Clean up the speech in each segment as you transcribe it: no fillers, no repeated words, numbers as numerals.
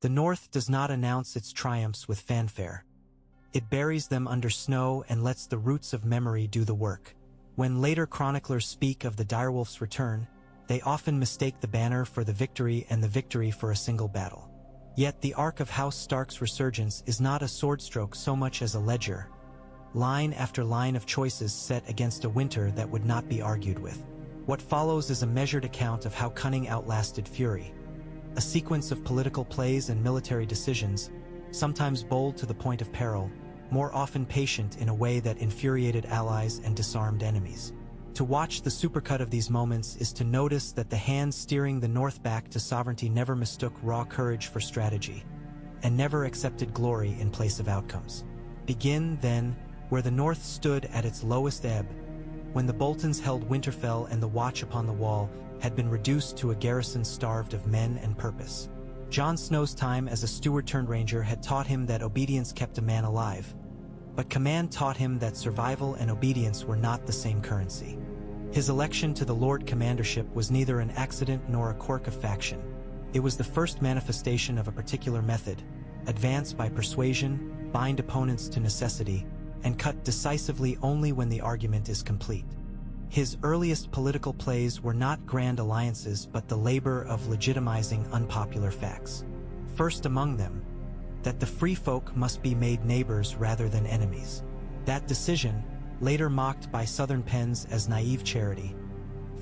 The North does not announce its triumphs with fanfare. It buries them under snow and lets the roots of memory do the work. When later chroniclers speak of the direwolf's return, they often mistake the banner for the victory and the victory for a single battle. Yet the arc of House Stark's resurgence is not a swordstroke so much as a ledger, line after line of choices set against a winter that would not be argued with. What follows is a measured account of how Cunning outlasted fury, a sequence of political plays and military decisions, sometimes bold to the point of peril, more often patient in a way that infuriated allies and disarmed enemies. To watch the supercut of these moments is to notice that the hand steering the North back to sovereignty never mistook raw courage for strategy, and never accepted glory in place of outcomes. Begin, then, where the North stood at its lowest ebb, when the Boltons held Winterfell and the watch upon the wall had been reduced to a garrison starved of men and purpose. Jon Snow's time as a steward-turned-ranger had taught him that obedience kept a man alive, but command taught him that survival and obedience were not the same currency. His election to the Lord Commandership was neither an accident nor a quirk of faction. It was the first manifestation of a particular method: advance by persuasion, bind opponents to necessity, and cut decisively only when the argument is complete. His earliest political plays were not grand alliances but the labor of legitimizing unpopular facts. First among them, that the free folk must be made neighbors rather than enemies. That decision, later mocked by Southern pens as naive charity,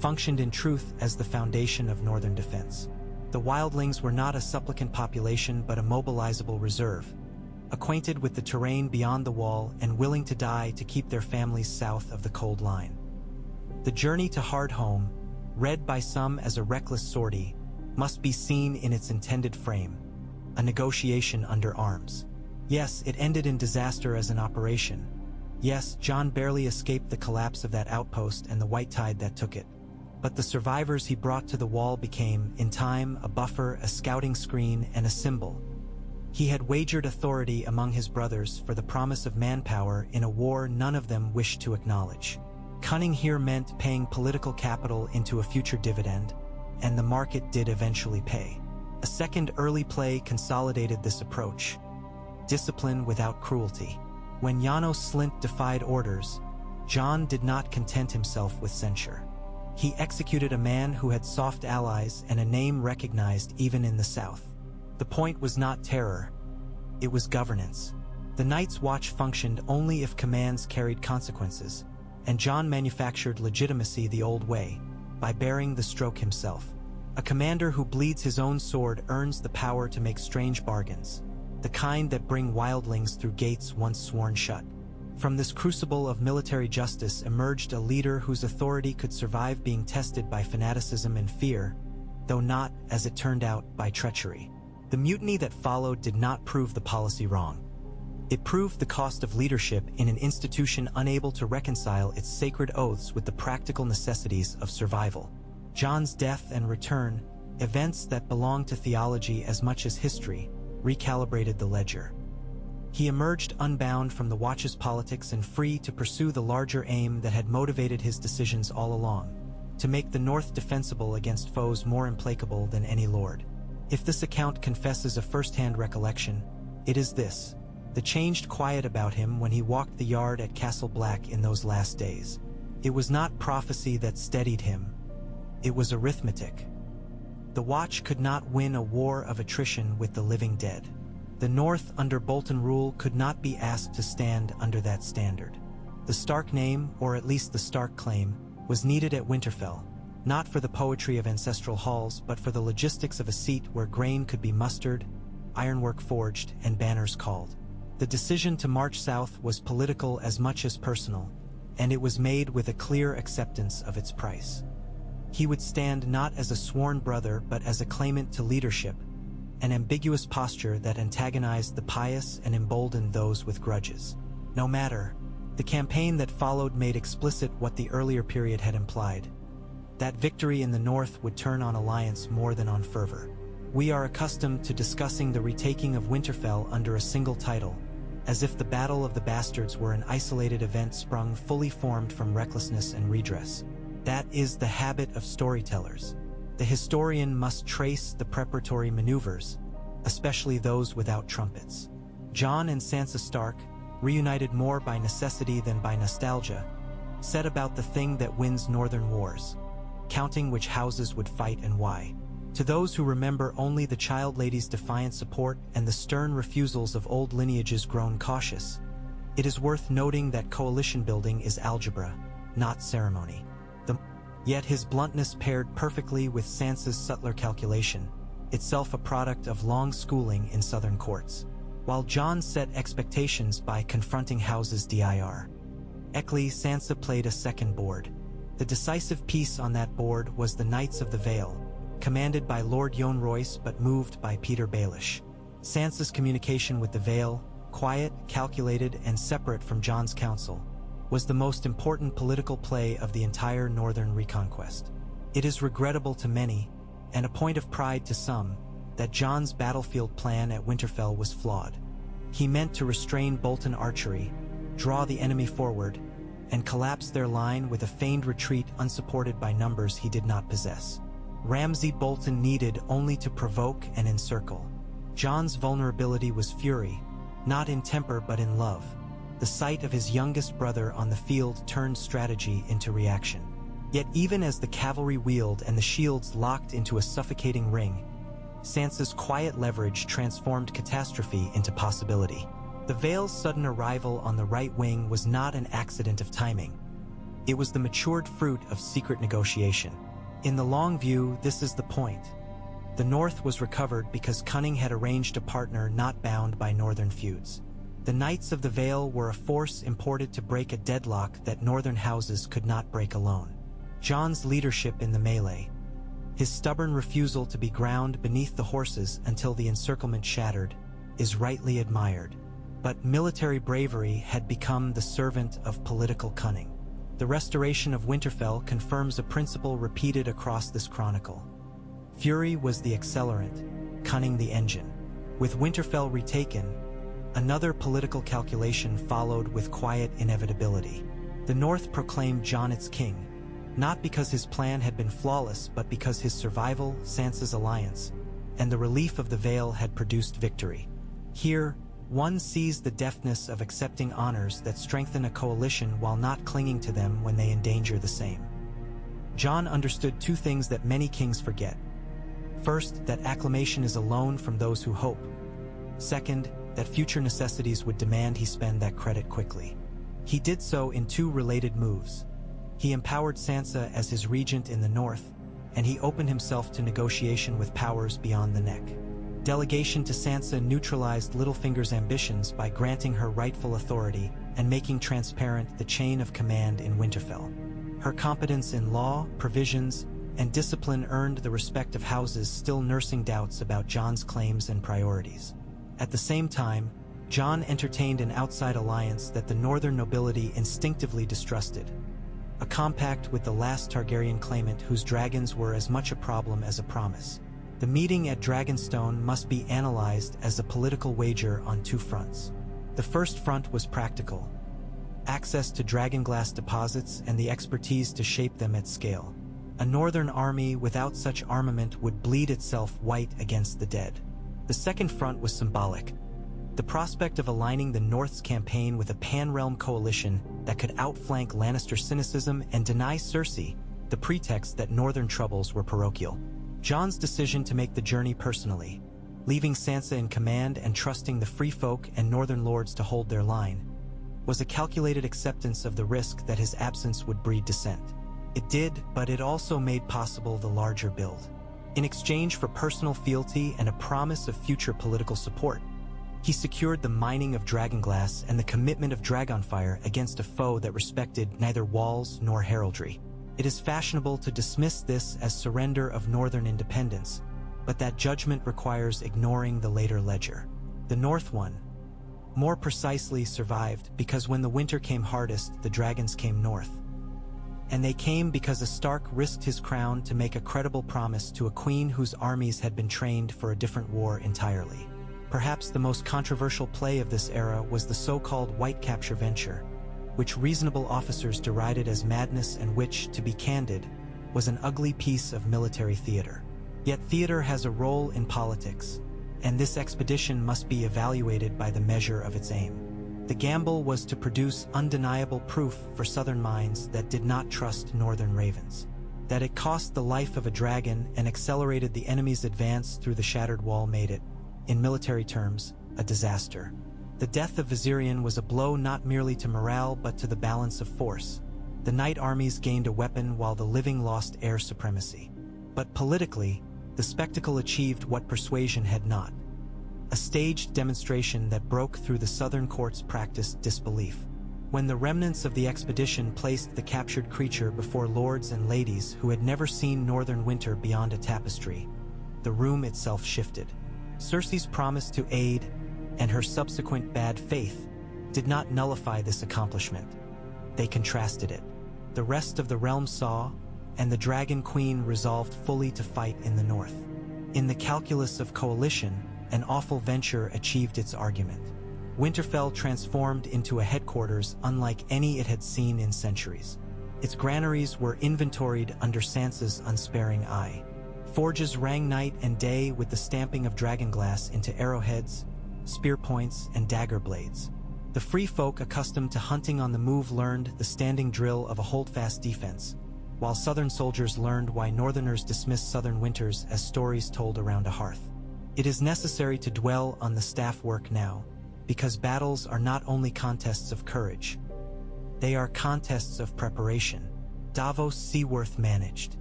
functioned in truth as the foundation of Northern defense. The wildlings were not a supplicant population but a mobilizable reserve, acquainted with the terrain beyond the wall and willing to die to keep their families south of the cold line. The journey to Hardhome, read by some as a reckless sortie, must be seen in its intended frame: a negotiation under arms. Yes, it ended in disaster as an operation. Yes, Jon barely escaped the collapse of that outpost and the white tide that took it. But the survivors he brought to the wall became, in time, a buffer, a scouting screen, and a symbol. He had wagered authority among his brothers for the promise of manpower in a war none of them wished to acknowledge. Cunning here meant paying political capital into a future dividend, and the market did eventually pay. A second early play consolidated this approach: discipline without cruelty. When Janos Slynt defied orders, Jon did not content himself with censure. He executed a man who had soft allies and a name recognized even in the South. The point was not terror, it was governance. The Night's Watch functioned only if commands carried consequences, and Jon manufactured legitimacy the old way, by bearing the stroke himself. A commander who bleeds his own sword earns the power to make strange bargains, the kind that bring wildlings through gates once sworn shut. From this crucible of military justice emerged a leader whose authority could survive being tested by fanaticism and fear, though not, as it turned out, by treachery. The mutiny that followed did not prove the policy wrong. It proved the cost of leadership in an institution unable to reconcile its sacred oaths with the practical necessities of survival. Jon's death and return, events that belong to theology as much as history, recalibrated the ledger. He emerged unbound from the Watch's politics and free to pursue the larger aim that had motivated his decisions all along: to make the North defensible against foes more implacable than any lord. If this account confesses a first-hand recollection, it is this: the changed quiet about him when he walked the yard at Castle Black in those last days. It was not prophecy that steadied him, it was arithmetic. The Watch could not win a war of attrition with the living dead. The North under Bolton rule could not be asked to stand under that standard. The Stark name, or at least the Stark claim, was needed at Winterfell, not for the poetry of ancestral halls, but for the logistics of a seat where grain could be mustered, ironwork forged, and banners called. The decision to march south was political as much as personal, and it was made with a clear acceptance of its price. He would stand not as a sworn brother but as a claimant to leadership, an ambiguous posture that antagonized the pious and emboldened those with grudges. No matter, the campaign that followed made explicit what the earlier period had implied: that victory in the North would turn on alliance more than on fervor. We are accustomed to discussing the retaking of Winterfell under a single title, as if the Battle of the Bastards were an isolated event sprung fully formed from recklessness and redress. That is the habit of storytellers. The historian must trace the preparatory maneuvers, especially those without trumpets. Jon and Sansa Stark, reunited more by necessity than by nostalgia, set about the thing that wins northern wars, counting which houses would fight and why. To those who remember only the child lady's defiant support and the stern refusals of old lineages grown cautious, it is worth noting that coalition building is algebra, not ceremony. Yet his bluntness paired perfectly with Sansa's subtler calculation, itself a product of long schooling in southern courts. While Jon set expectations by confronting houses dir. Eccley, Sansa played a second board. The decisive piece on that board was the Knights of the Vale, commanded by Lord Yohn Royce but moved by Peter Baelish. Sansa's communication with the Vale, quiet, calculated, and separate from Jon's counsel, was the most important political play of the entire northern reconquest. It is regrettable to many, and a point of pride to some, that Jon's battlefield plan at Winterfell was flawed. He meant to restrain Bolton archery, draw the enemy forward, and collapse their line with a feigned retreat unsupported by numbers he did not possess. Ramsay Bolton needed only to provoke and encircle. Jon's vulnerability was fury, not in temper but in love. The sight of his youngest brother on the field turned strategy into reaction. Yet even as the cavalry wheeled and the shields locked into a suffocating ring, Sansa's quiet leverage transformed catastrophe into possibility. The Vale's sudden arrival on the right wing was not an accident of timing. It was the matured fruit of secret negotiation. In the long view, this is the point. The North was recovered because Cunning had arranged a partner not bound by northern feuds. The Knights of the Vale were a force imported to break a deadlock that northern houses could not break alone. Jon's leadership in the melee, his stubborn refusal to be ground beneath the horses until the encirclement shattered, is rightly admired. But military bravery had become the servant of political cunning. The restoration of Winterfell confirms a principle repeated across this chronicle. Fury was the accelerant, cunning the engine. With Winterfell retaken, another political calculation followed with quiet inevitability. The North proclaimed Jon its king, not because his plan had been flawless, but because his survival, Sansa's alliance, and the relief of the Vale had produced victory. Here, one sees the deftness of accepting honors that strengthen a coalition while not clinging to them when they endanger the same. Jon understood two things that many kings forget. First, that acclamation is a loan from those who hope. Second, that future necessities would demand he spend that credit quickly. He did so in two related moves. He empowered Sansa as his regent in the north, and he opened himself to negotiation with powers beyond the neck. Delegation to Sansa neutralized Littlefinger's ambitions by granting her rightful authority and making transparent the chain of command in Winterfell. Her competence in law, provisions, and discipline earned the respect of houses still nursing doubts about Jon's claims and priorities. At the same time, Jon entertained an outside alliance that the northern nobility instinctively distrusted, a compact with the last Targaryen claimant whose dragons were as much a problem as a promise. The meeting at Dragonstone must be analyzed as a political wager on two fronts. The first front was practical: access to dragonglass deposits and the expertise to shape them at scale. A northern army without such armament would bleed itself white against the dead. The second front was symbolic: the prospect of aligning the North's campaign with a pan-realm coalition that could outflank Lannister cynicism and deny Cersei the pretext that northern troubles were parochial. Jon's decision to make the journey personally, leaving Sansa in command and trusting the free folk and northern lords to hold their line, was a calculated acceptance of the risk that his absence would breed dissent. It did, but it also made possible the larger build. In exchange for personal fealty and a promise of future political support, he secured the mining of dragonglass and the commitment of Dragonfire against a foe that respected neither walls nor heraldry. It is fashionable to dismiss this as surrender of northern independence, but that judgment requires ignoring the later ledger. The North won, more precisely survived, because when the winter came hardest, the dragons came north. And they came because a Stark risked his crown to make a credible promise to a queen whose armies had been trained for a different war entirely. Perhaps the most controversial play of this era was the so-called White Capture venture, which reasonable officers derided as madness and which, to be candid, was an ugly piece of military theater. Yet theater has a role in politics, and this expedition must be evaluated by the measure of its aim. The gamble was to produce undeniable proof for southern minds that did not trust northern ravens. That it cost the life of a dragon and accelerated the enemy's advance through the shattered wall made it, in military terms, a disaster. The death of Viserion was a blow not merely to morale but to the balance of force. The night armies gained a weapon while the living lost air supremacy. But politically, the spectacle achieved what persuasion had not. A staged demonstration that broke through the southern court's practiced disbelief. When the remnants of the expedition placed the captured creature before lords and ladies who had never seen northern winter beyond a tapestry, the room itself shifted. Cersei's promise to aid and her subsequent bad faith did not nullify this accomplishment. They contrasted it. The rest of the realm saw, and the Dragon Queen resolved fully to fight in the north. In the calculus of coalition, an awful venture achieved its argument. Winterfell transformed into a headquarters unlike any it had seen in centuries. Its granaries were inventoried under Sansa's unsparing eye. Forges rang night and day with the stamping of dragonglass into arrowheads, spear points, and dagger blades. The free folk accustomed to hunting on the move learned the standing drill of a holdfast defense, while southern soldiers learned why northerners dismissed southern winters as stories told around a hearth. It is necessary to dwell on the staff work now, because battles are not only contests of courage. They are contests of preparation. Davos Seaworth managed.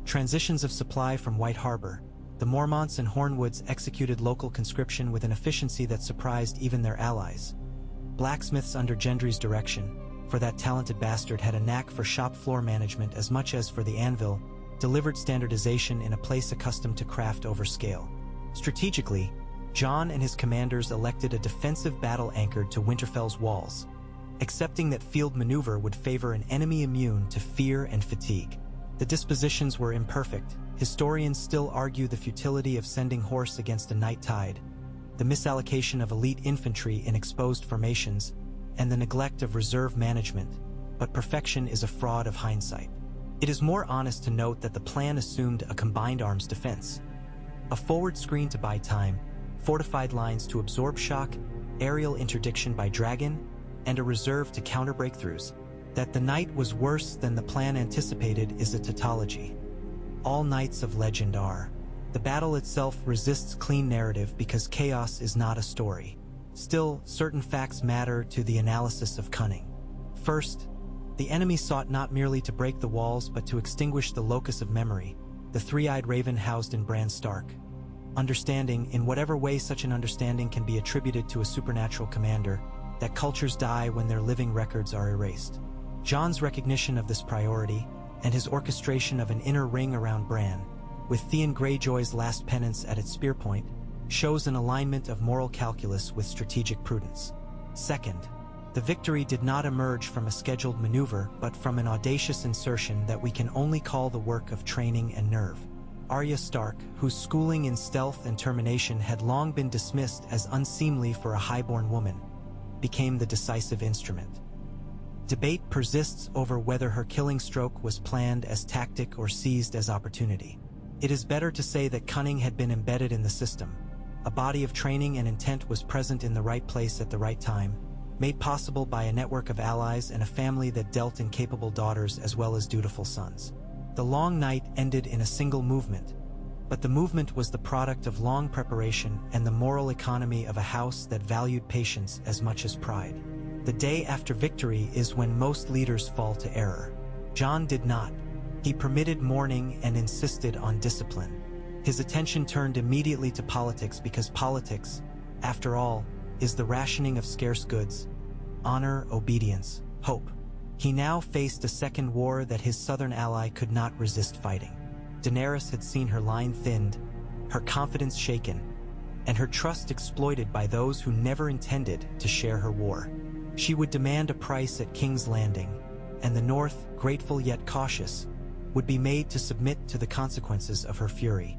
Transitions of supply from White Harbor, the Mormonts and Hornwoods executed local conscription with an efficiency that surprised even their allies. Blacksmiths under Gendry's direction, for that talented bastard had a knack for shop floor management as much as for the anvil, delivered standardization in a place accustomed to craft over scale. Strategically, Jon and his commanders elected a defensive battle anchored to Winterfell's walls, accepting that field maneuver would favor an enemy immune to fear and fatigue. The dispositions were imperfect. Historians still argue the futility of sending horse against a night tide, the misallocation of elite infantry in exposed formations, and the neglect of reserve management, but perfection is a fraud of hindsight. It is more honest to note that the plan assumed a combined arms defense. A forward screen to buy time, fortified lines to absorb shock, aerial interdiction by dragon, and a reserve to counter breakthroughs. That the night was worse than the plan anticipated is a tautology. All knights of legend are. The battle itself resists clean narrative because chaos is not a story. Still, certain facts matter to the analysis of Cunning. First, the enemy sought not merely to break the walls but to extinguish the locus of memory, the three-eyed raven housed in Bran Stark. Understanding, in whatever way such an understanding can be attributed to a supernatural commander, that cultures die when their living records are erased. Jon's recognition of this priority, and his orchestration of an inner ring around Bran, with Theon Greyjoy's last penance at its spear point, shows an alignment of moral calculus with strategic prudence. Second, the victory did not emerge from a scheduled maneuver but from an audacious insertion that we can only call the work of training and nerve. Arya Stark, whose schooling in stealth and termination had long been dismissed as unseemly for a highborn woman, became the decisive instrument. Debate persists over whether her killing stroke was planned as tactic or seized as opportunity. It is better to say that Cunning had been embedded in the system. A body of training and intent was present in the right place at the right time, made possible by a network of allies and a family that dealt in capable daughters as well as dutiful sons. The long night ended in a single movement, but the movement was the product of long preparation and the moral economy of a house that valued patience as much as pride. The day after victory is when most leaders fall to error. Jon did not. He permitted mourning and insisted on discipline. His attention turned immediately to politics because politics, after all, is the rationing of scarce goods: honor, obedience, hope. He now faced a second war that his southern ally could not resist fighting. Daenerys had seen her line thinned, her confidence shaken, and her trust exploited by those who never intended to share her war. She would demand a price at King's Landing, and the North, grateful yet cautious, would be made to submit to the consequences of her fury.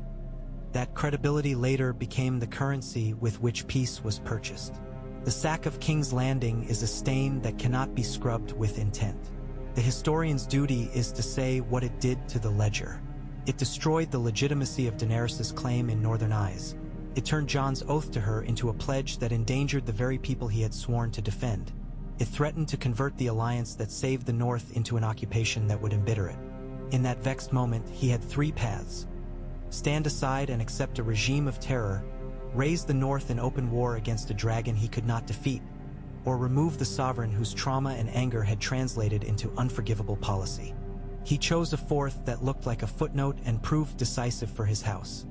That credibility later became the currency with which peace was purchased. The sack of King's Landing is a stain that cannot be scrubbed with intent. The historian's duty is to say what it did to the ledger. It destroyed the legitimacy of Daenerys' claim in northern eyes, It turned Jon's oath to her into a pledge that endangered the very people he had sworn to defend. It threatened to convert the alliance that saved the North into an occupation that would embitter it. In that vexed moment, he had three paths: stand aside and accept a regime of terror, raise the North in open war against a dragon he could not defeat, or remove the sovereign whose trauma and anger had translated into unforgivable policy. He chose a fourth that looked like a footnote and proved decisive for his house.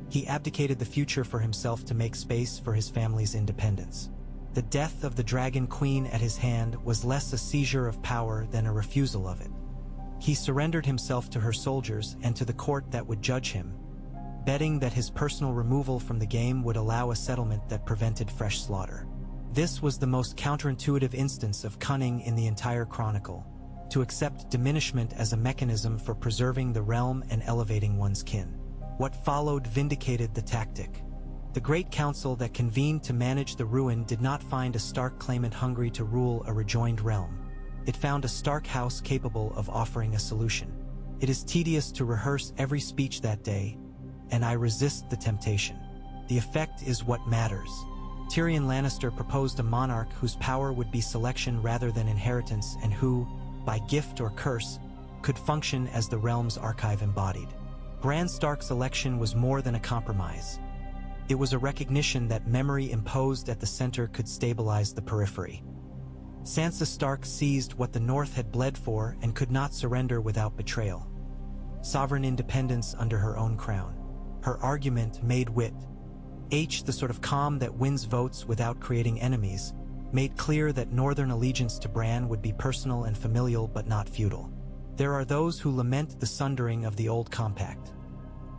He abdicated the future for himself to make space for his family's independence. The death of the Dragon Queen at his hand was less a seizure of power than a refusal of it. He surrendered himself to her soldiers and to the court that would judge him, betting that his personal removal from the game would allow a settlement that prevented fresh slaughter. This was the most counterintuitive instance of cunning in the entire chronicle, to accept diminishment as a mechanism for preserving the realm and elevating one's kin. What followed vindicated the tactic. The Great Council that convened to manage the ruin did not find a Stark claimant hungry to rule a rejoined realm. It found a Stark house capable of offering a solution. It is tedious to rehearse every speech that day, and I resist the temptation. The effect is what matters. Tyrion Lannister proposed a monarch whose power would be selection rather than inheritance, and who, by gift or curse, could function as the realm's archive embodied. Bran Stark's election was more than a compromise. It was a recognition that memory imposed at the center could stabilize the periphery. Sansa Stark seized what the North had bled for and could not surrender without betrayal. Sovereign independence under her own crown. Her argument made wit. The sort of calm that wins votes without creating enemies, made clear that Northern allegiance to Bran would be personal and familial but not feudal. There are those who lament the sundering of the old compact.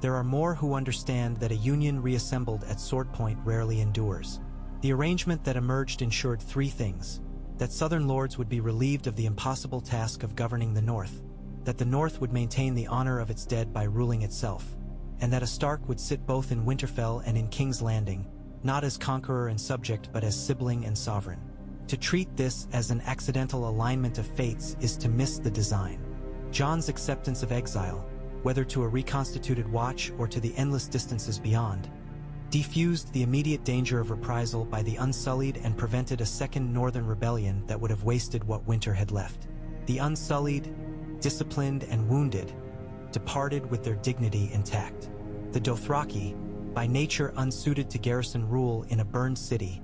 There are more who understand that a union reassembled at sword point rarely endures. The arrangement that emerged ensured three things: that Southern lords would be relieved of the impossible task of governing the North, that the North would maintain the honor of its dead by ruling itself, and that a Stark would sit both in Winterfell and in King's Landing, not as conqueror and subject but as sibling and sovereign. To treat this as an accidental alignment of fates is to miss the design. Jon's acceptance of exile, whether to a reconstituted Watch or to the endless distances beyond, defused the immediate danger of reprisal by the Unsullied and prevented a second Northern rebellion that would have wasted what Winter had left. The Unsullied, disciplined and wounded, departed with their dignity intact. The Dothraki, by nature unsuited to garrison rule in a burned city,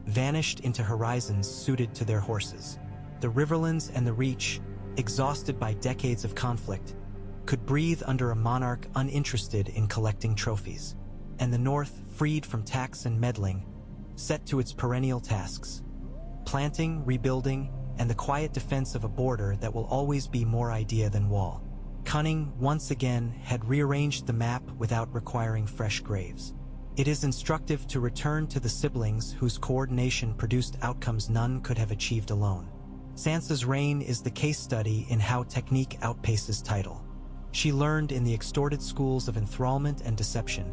vanished into horizons suited to their horses. The Riverlands and the Reach, exhausted by decades of conflict, could breathe under a monarch uninterested in collecting trophies. And the North, freed from tax and meddling, set to its perennial tasks: planting, rebuilding, and the quiet defense of a border that will always be more idea than wall. Cunning, once again, had rearranged the map without requiring fresh graves. It is instructive to return to the siblings whose coordination produced outcomes none could have achieved alone. Sansa's reign is the case study in how technique outpaces title. She learned in the extorted schools of enthrallment and deception,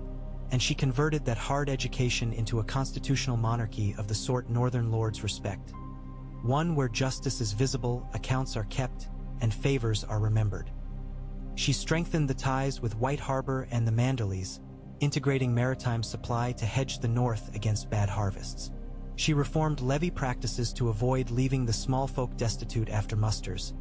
and she converted that hard education into a constitutional monarchy of the sort Northern lords respect. One where justice is visible, accounts are kept, and favors are remembered. She strengthened the ties with White Harbor and the Manderleys, integrating maritime supply to hedge the North against bad harvests. She reformed levy practices to avoid leaving the small folk destitute after musters,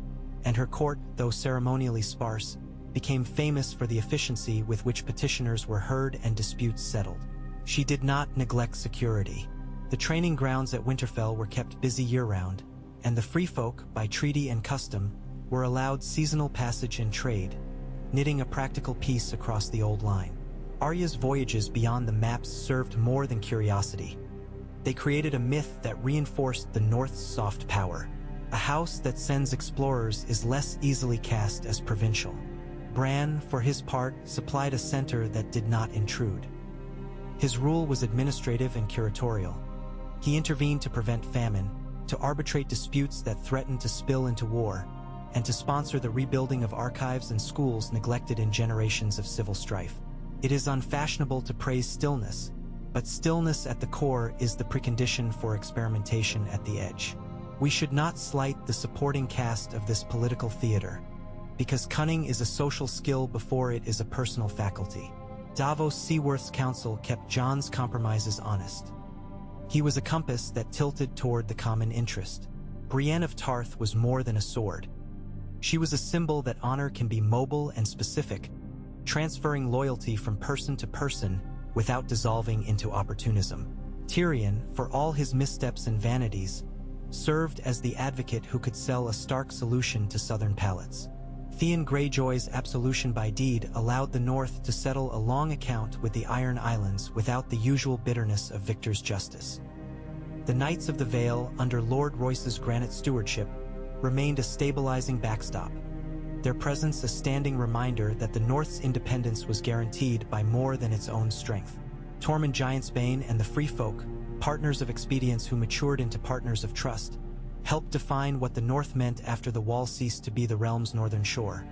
and her court, though ceremonially sparse, became famous for the efficiency with which petitioners were heard and disputes settled. She did not neglect security. The training grounds at Winterfell were kept busy year-round, and the free folk, by treaty and custom, were allowed seasonal passage and trade, knitting a practical peace across the old line. Arya's voyages beyond the maps served more than curiosity. They created a myth that reinforced the North's soft power. A house that sends explorers is less easily cast as provincial. Bran, for his part, supplied a center that did not intrude. His rule was administrative and curatorial. He intervened to prevent famine, to arbitrate disputes that threatened to spill into war, and to sponsor the rebuilding of archives and schools neglected in generations of civil strife. It is unfashionable to praise stillness, but stillness at the core is the precondition for experimentation at the edge. We should not slight the supporting cast of this political theater, because cunning is a social skill before it is a personal faculty. Davos Seaworth's counsel kept Jon's compromises honest. He was a compass that tilted toward the common interest. Brienne of Tarth was more than a sword. She was a symbol that honor can be mobile and specific, transferring loyalty from person to person without dissolving into opportunism. Tyrion, for all his missteps and vanities, served as the advocate who could sell a stark solution to southern palates. Theon Greyjoy's absolution by deed allowed the North to settle a long account with the Iron Islands without the usual bitterness of victor's justice. The Knights of the Vale, under Lord Royce's granite stewardship, remained a stabilizing backstop, their presence a standing reminder that the North's independence was guaranteed by more than its own strength. Tormund Giantsbane and the Free Folk, partners of expedience who matured into partners of trust, helped define what the North meant after the Wall ceased to be the realm's northern shore.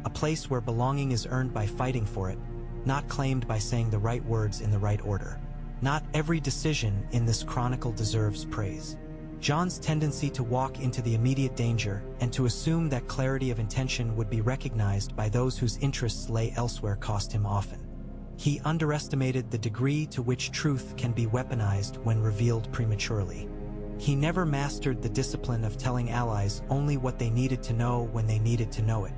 A place where belonging is earned by fighting for it, not claimed by saying the right words in the right order. Not every decision in this chronicle deserves praise. Jon's tendency to walk into the immediate danger and to assume that clarity of intention would be recognized by those whose interests lay elsewhere cost him often. He underestimated the degree to which truth can be weaponized when revealed prematurely. He never mastered the discipline of telling allies only what they needed to know when they needed to know it.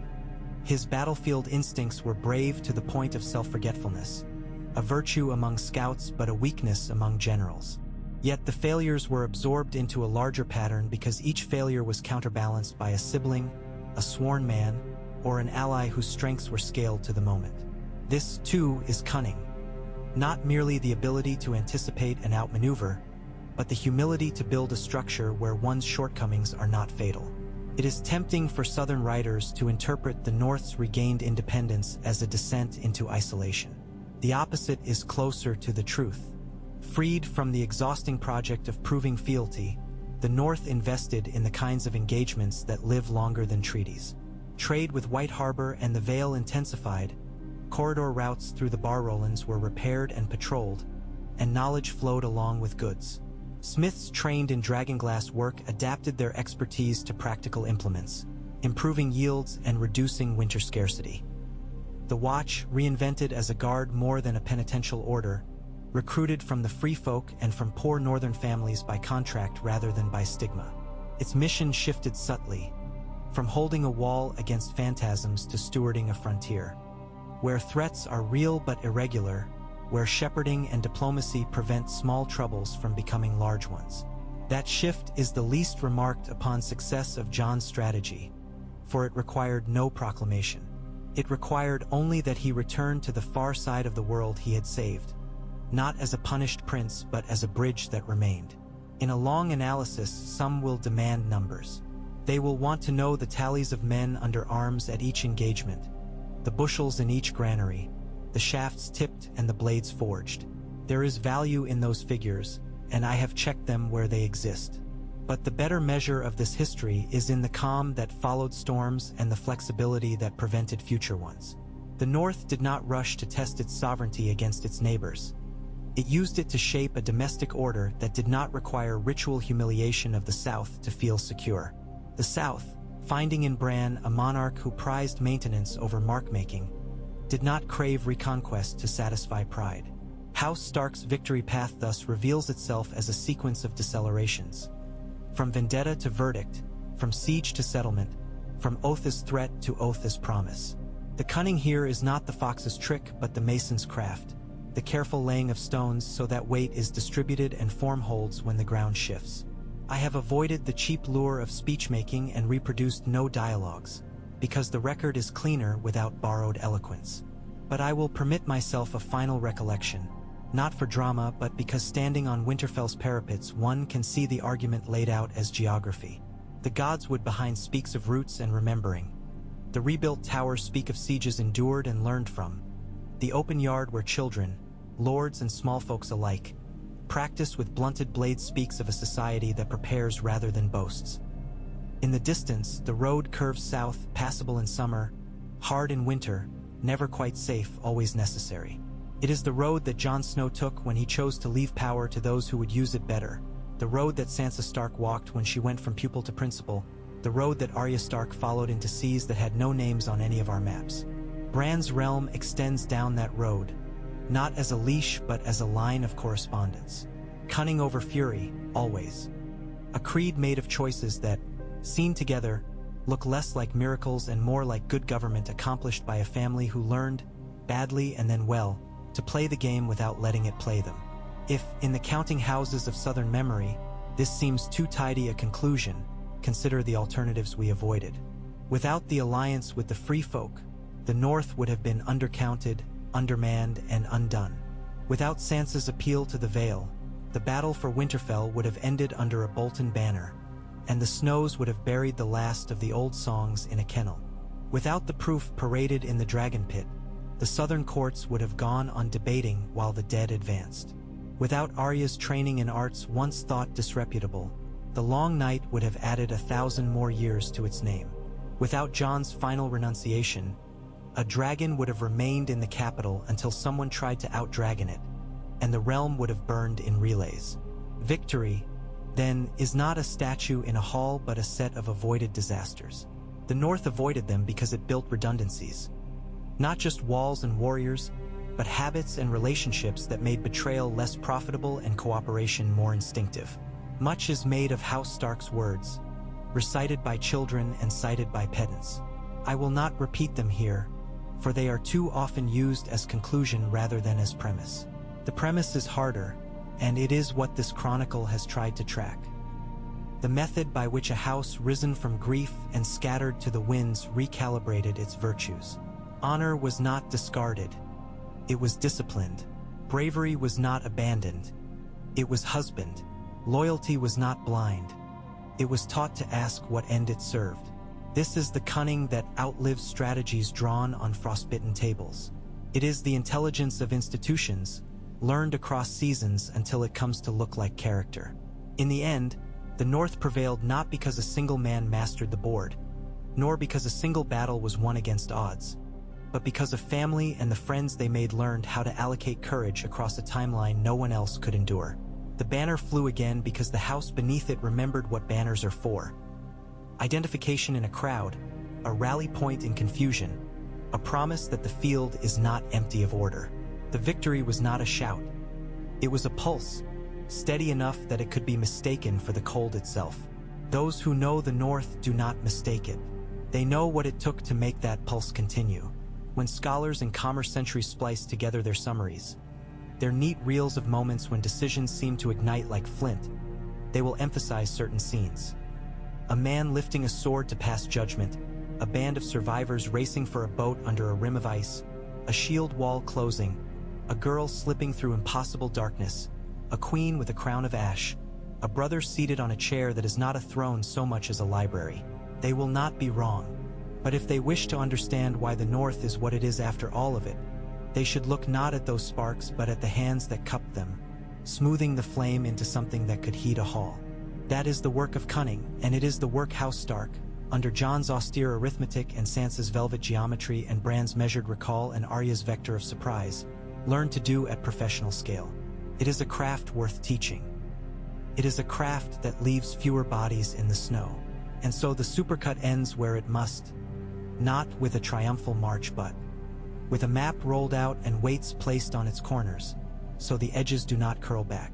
His battlefield instincts were brave to the point of self-forgetfulness, a virtue among scouts but a weakness among generals. Yet the failures were absorbed into a larger pattern because each failure was counterbalanced by a sibling, a sworn man, or an ally whose strengths were scaled to the moment. This, too, is cunning. Not merely the ability to anticipate and outmaneuver, but the humility to build a structure where one's shortcomings are not fatal. It is tempting for Southern writers to interpret the North's regained independence as a descent into isolation. The opposite is closer to the truth. Freed from the exhausting project of proving fealty, the North invested in the kinds of engagements that live longer than treaties. Trade with White Harbor and the Vale intensified, corridor routes through the Barrowlands were repaired and patrolled, and knowledge flowed along with goods. Smiths trained in dragonglass work adapted their expertise to practical implements, improving yields and reducing winter scarcity. The Watch, reinvented as a guard more than a penitential order, recruited from the free folk and from poor northern families by contract rather than by stigma. Its mission shifted subtly, from holding a wall against phantasms to stewarding a frontier. Where threats are real but irregular, where shepherding and diplomacy prevent small troubles from becoming large ones. That shift is the least remarked upon success of Jon's strategy, for it required no proclamation. It required only that he return to the far side of the world he had saved, not as a punished prince but as a bridge that remained. In a long analysis, some will demand numbers. They will want to know the tallies of men under arms at each engagement, the bushels in each granary, the shafts tipped and the blades forged. There is value in those figures, and I have checked them where they exist. But the better measure of this history is in the calm that followed storms and the flexibility that prevented future ones. The North did not rush to test its sovereignty against its neighbors. It used it to shape a domestic order that did not require ritual humiliation of the South to feel secure. The South, finding in Bran a monarch who prized maintenance over mark-making, did not crave reconquest to satisfy pride. House Stark's victory path thus reveals itself as a sequence of decelerations. From vendetta to verdict, from siege to settlement, from oath as threat to oath as promise. The cunning here is not the fox's trick but the mason's craft, the careful laying of stones so that weight is distributed and form holds when the ground shifts. I have avoided the cheap lure of speech-making and reproduced no dialogues, because the record is cleaner without borrowed eloquence. But I will permit myself a final recollection, not for drama but because standing on Winterfell's parapets one can see the argument laid out as geography. The godswood behind speaks of roots and remembering. The rebuilt towers speak of sieges endured and learned from. The open yard where children, lords and small folks alike, practice with blunted blades speaks of a society that prepares rather than boasts. In the distance, the road curves south, passable in summer, hard in winter, never quite safe, always necessary. It is the road that Jon Snow took when he chose to leave power to those who would use it better, the road that Sansa Stark walked when she went from pupil to principal, the road that Arya Stark followed into seas that had no names on any of our maps. Bran's realm extends down that road, not as a leash but as a line of correspondence. Cunning over fury, always. A creed made of choices that, seen together, look less like miracles and more like good government accomplished by a family who learned, badly and then well, to play the game without letting it play them. If, in the counting houses of Southern memory, this seems too tidy a conclusion, consider the alternatives we avoided. Without the alliance with the free folk, the North would have been undercounted, undermanned, and undone. Without Sansa's appeal to the Vale, the battle for Winterfell would have ended under a Bolton banner, and the Snows would have buried the last of the old songs in a kennel. Without the proof paraded in the Dragon Pit, the Southern courts would have gone on debating while the dead advanced. Without Arya's training in arts once thought disreputable, the Long Night would have added 1,000 more years to its name. Without Jon's final renunciation, a dragon would have remained in the capital until someone tried to out-dragon it, and the realm would have burned in relays. Victory, then, is not a statue in a hall but a set of avoided disasters. The North avoided them because it built redundancies. Not just walls and warriors, but habits and relationships that made betrayal less profitable and cooperation more instinctive. Much is made of House Stark's words, recited by children and cited by pedants. I will not repeat them here, for they are too often used as conclusion rather than as premise. The premise is harder, and it is what this chronicle has tried to track. The method by which a house risen from grief and scattered to the winds recalibrated its virtues. Honor was not discarded. It was disciplined. Bravery was not abandoned. It was husbanded. Loyalty was not blind. It was taught to ask what end it served. This is the cunning that outlives strategies drawn on frostbitten tables. It is the intelligence of institutions, learned across seasons until it comes to look like character. In the end, the North prevailed not because a single man mastered the board, nor because a single battle was won against odds, but because a family and the friends they made learned how to allocate courage across a timeline no one else could endure. The banner flew again because the house beneath it remembered what banners are for. Identification in a crowd, a rally point in confusion, a promise that the field is not empty of order. The victory was not a shout. It was a pulse, steady enough that it could be mistaken for the cold itself. Those who know the North do not mistake it. They know what it took to make that pulse continue. When scholars in Commerce Century splice together their summaries, their neat reels of moments when decisions seem to ignite like flint, they will emphasize certain scenes. A man lifting a sword to pass judgment, a band of survivors racing for a boat under a rim of ice, a shield wall closing, a girl slipping through impossible darkness, a queen with a crown of ash, a brother seated on a chair that is not a throne so much as a library. They will not be wrong. But if they wish to understand why the North is what it is after all of it, they should look not at those sparks but at the hands that cupped them, smoothing the flame into something that could heat a hall. That is the work of Cunning, and it is the work House Stark, under Jon's austere arithmetic and Sansa's velvet geometry and Bran's measured recall and Arya's vector of surprise, learned to do at professional scale. It is a craft worth teaching. It is a craft that leaves fewer bodies in the snow. And so the supercut ends where it must, not with a triumphal march but with a map rolled out and weights placed on its corners, so the edges do not curl back.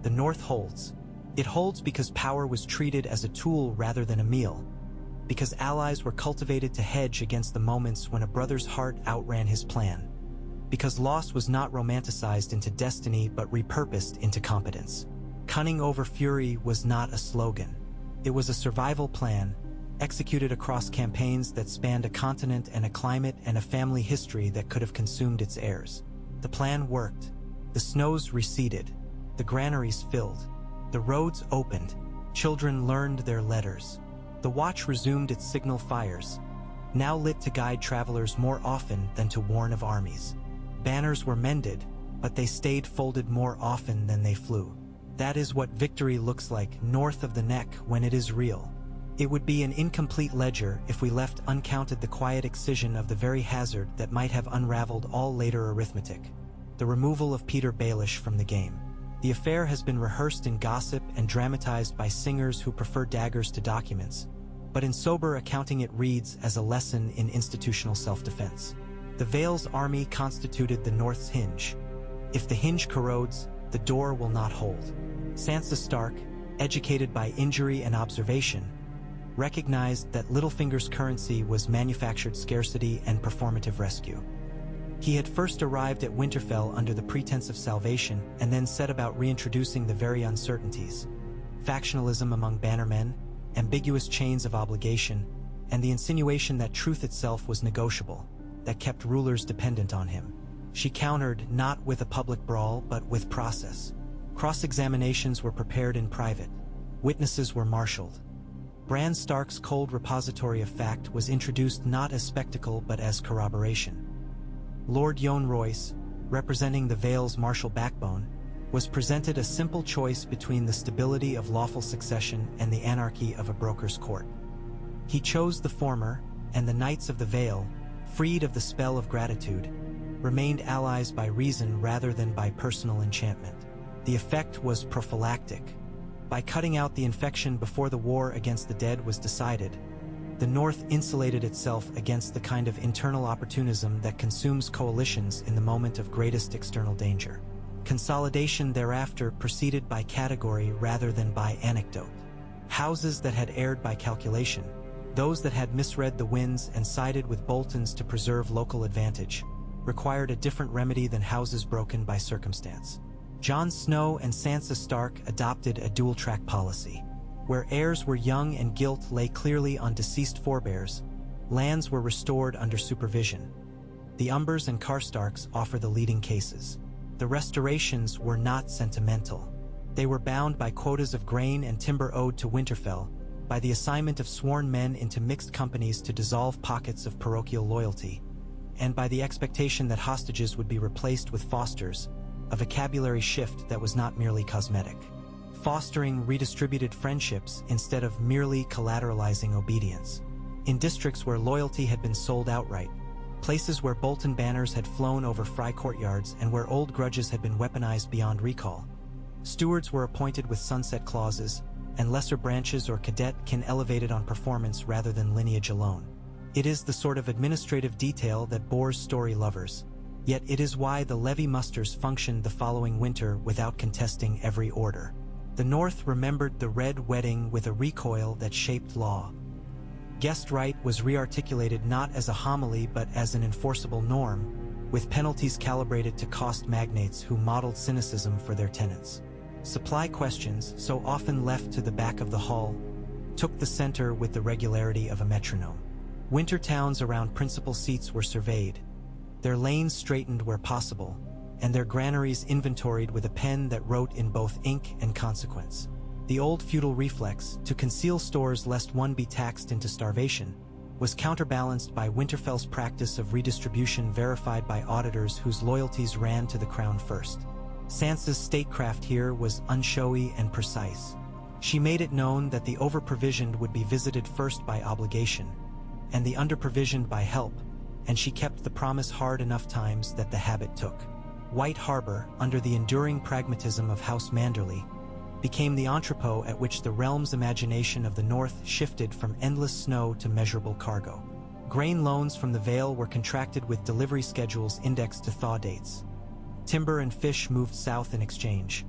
The North holds. It holds because power was treated as a tool rather than a meal, because allies were cultivated to hedge against the moments when a brother's heart outran his plan, because loss was not romanticized into destiny but repurposed into competence. Cunning over fury was not a slogan. It was a survival plan, executed across campaigns that spanned a continent and a climate and a family history that could have consumed its heirs. The plan worked. The snows receded. The granaries filled. The roads opened. Children learned their letters. The watch resumed its signal fires, now lit to guide travelers more often than to warn of armies. Banners were mended, but they stayed folded more often than they flew. That is what victory looks like north of the neck when it is real. It would be an incomplete ledger if we left uncounted the quiet excision of the very hazard that might have unraveled all later arithmetic, the removal of Peter Baelish from the game. The affair has been rehearsed in gossip and dramatized by singers who prefer daggers to documents, but in sober accounting it reads as a lesson in institutional self-defense. The Vale's army constituted the North's hinge, If the hinge corrodes, the door will not hold. Sansa Stark, educated by injury and observation, recognized that Littlefinger's currency was manufactured scarcity and performative rescue. He had first arrived at Winterfell under the pretense of salvation and then set about reintroducing the very uncertainties: factionalism among bannermen, ambiguous chains of obligation, and the insinuation that truth itself was negotiable, that kept rulers dependent on him. She countered not with a public brawl but with process. Cross-examinations were prepared in private. Witnesses were marshaled. Bran Stark's cold repository of fact was introduced not as spectacle but as corroboration. Lord Yohn Royce, representing the Vale's martial backbone, was presented a simple choice between the stability of lawful succession and the anarchy of a broker's court. He chose the former, and the Knights of the Vale, freed of the spell of gratitude, remained allies by reason rather than by personal enchantment. The effect was prophylactic. By cutting out the infection before the war against the dead was decided, the North insulated itself against the kind of internal opportunism that consumes coalitions in the moment of greatest external danger. Consolidation thereafter proceeded by category rather than by anecdote. Houses that had erred by calculation, those that had misread the winds and sided with Boltons to preserve local advantage, required a different remedy than houses broken by circumstance. Jon Snow and Sansa Stark adopted a dual-track policy. Where heirs were young and guilt lay clearly on deceased forebears, lands were restored under supervision. The Umbers and Karstarks offer the leading cases. The restorations were not sentimental. They were bound by quotas of grain and timber owed to Winterfell, by the assignment of sworn men into mixed companies to dissolve pockets of parochial loyalty, and by the expectation that hostages would be replaced with fosters, a vocabulary shift that was not merely cosmetic. Fostering redistributed friendships instead of merely collateralizing obedience. In districts where loyalty had been sold outright, places where Bolton banners had flown over Frye courtyards and where old grudges had been weaponized beyond recall, stewards were appointed with sunset clauses, and lesser branches or cadet kin elevated on performance rather than lineage alone. It is the sort of administrative detail that bores story lovers, yet it is why the levy musters functioned the following winter without contesting every order. The North remembered the Red Wedding with a recoil that shaped law. Guest right was rearticulated not as a homily but as an enforceable norm, with penalties calibrated to cost magnates who modeled cynicism for their tenants. Supply questions, so often left to the back of the hall, took the center with the regularity of a metronome. Winter towns around principal seats were surveyed, their lanes straightened where possible, and their granaries inventoried with a pen that wrote in both ink and consequence. The old feudal reflex, to conceal stores lest one be taxed into starvation, was counterbalanced by Winterfell's practice of redistribution verified by auditors whose loyalties ran to the crown first. Sansa's statecraft here was unshowy and precise. She made it known that the over-provisioned would be visited first by obligation, and the under-provisioned by help, and she kept the promise hard enough times that the habit took. White Harbor, under the enduring pragmatism of House Manderley, became the entrepot at which the realm's imagination of the North shifted from endless snow to measurable cargo. Grain loans from the Vale were contracted with delivery schedules indexed to thaw dates. Timber and fish moved south in exchange,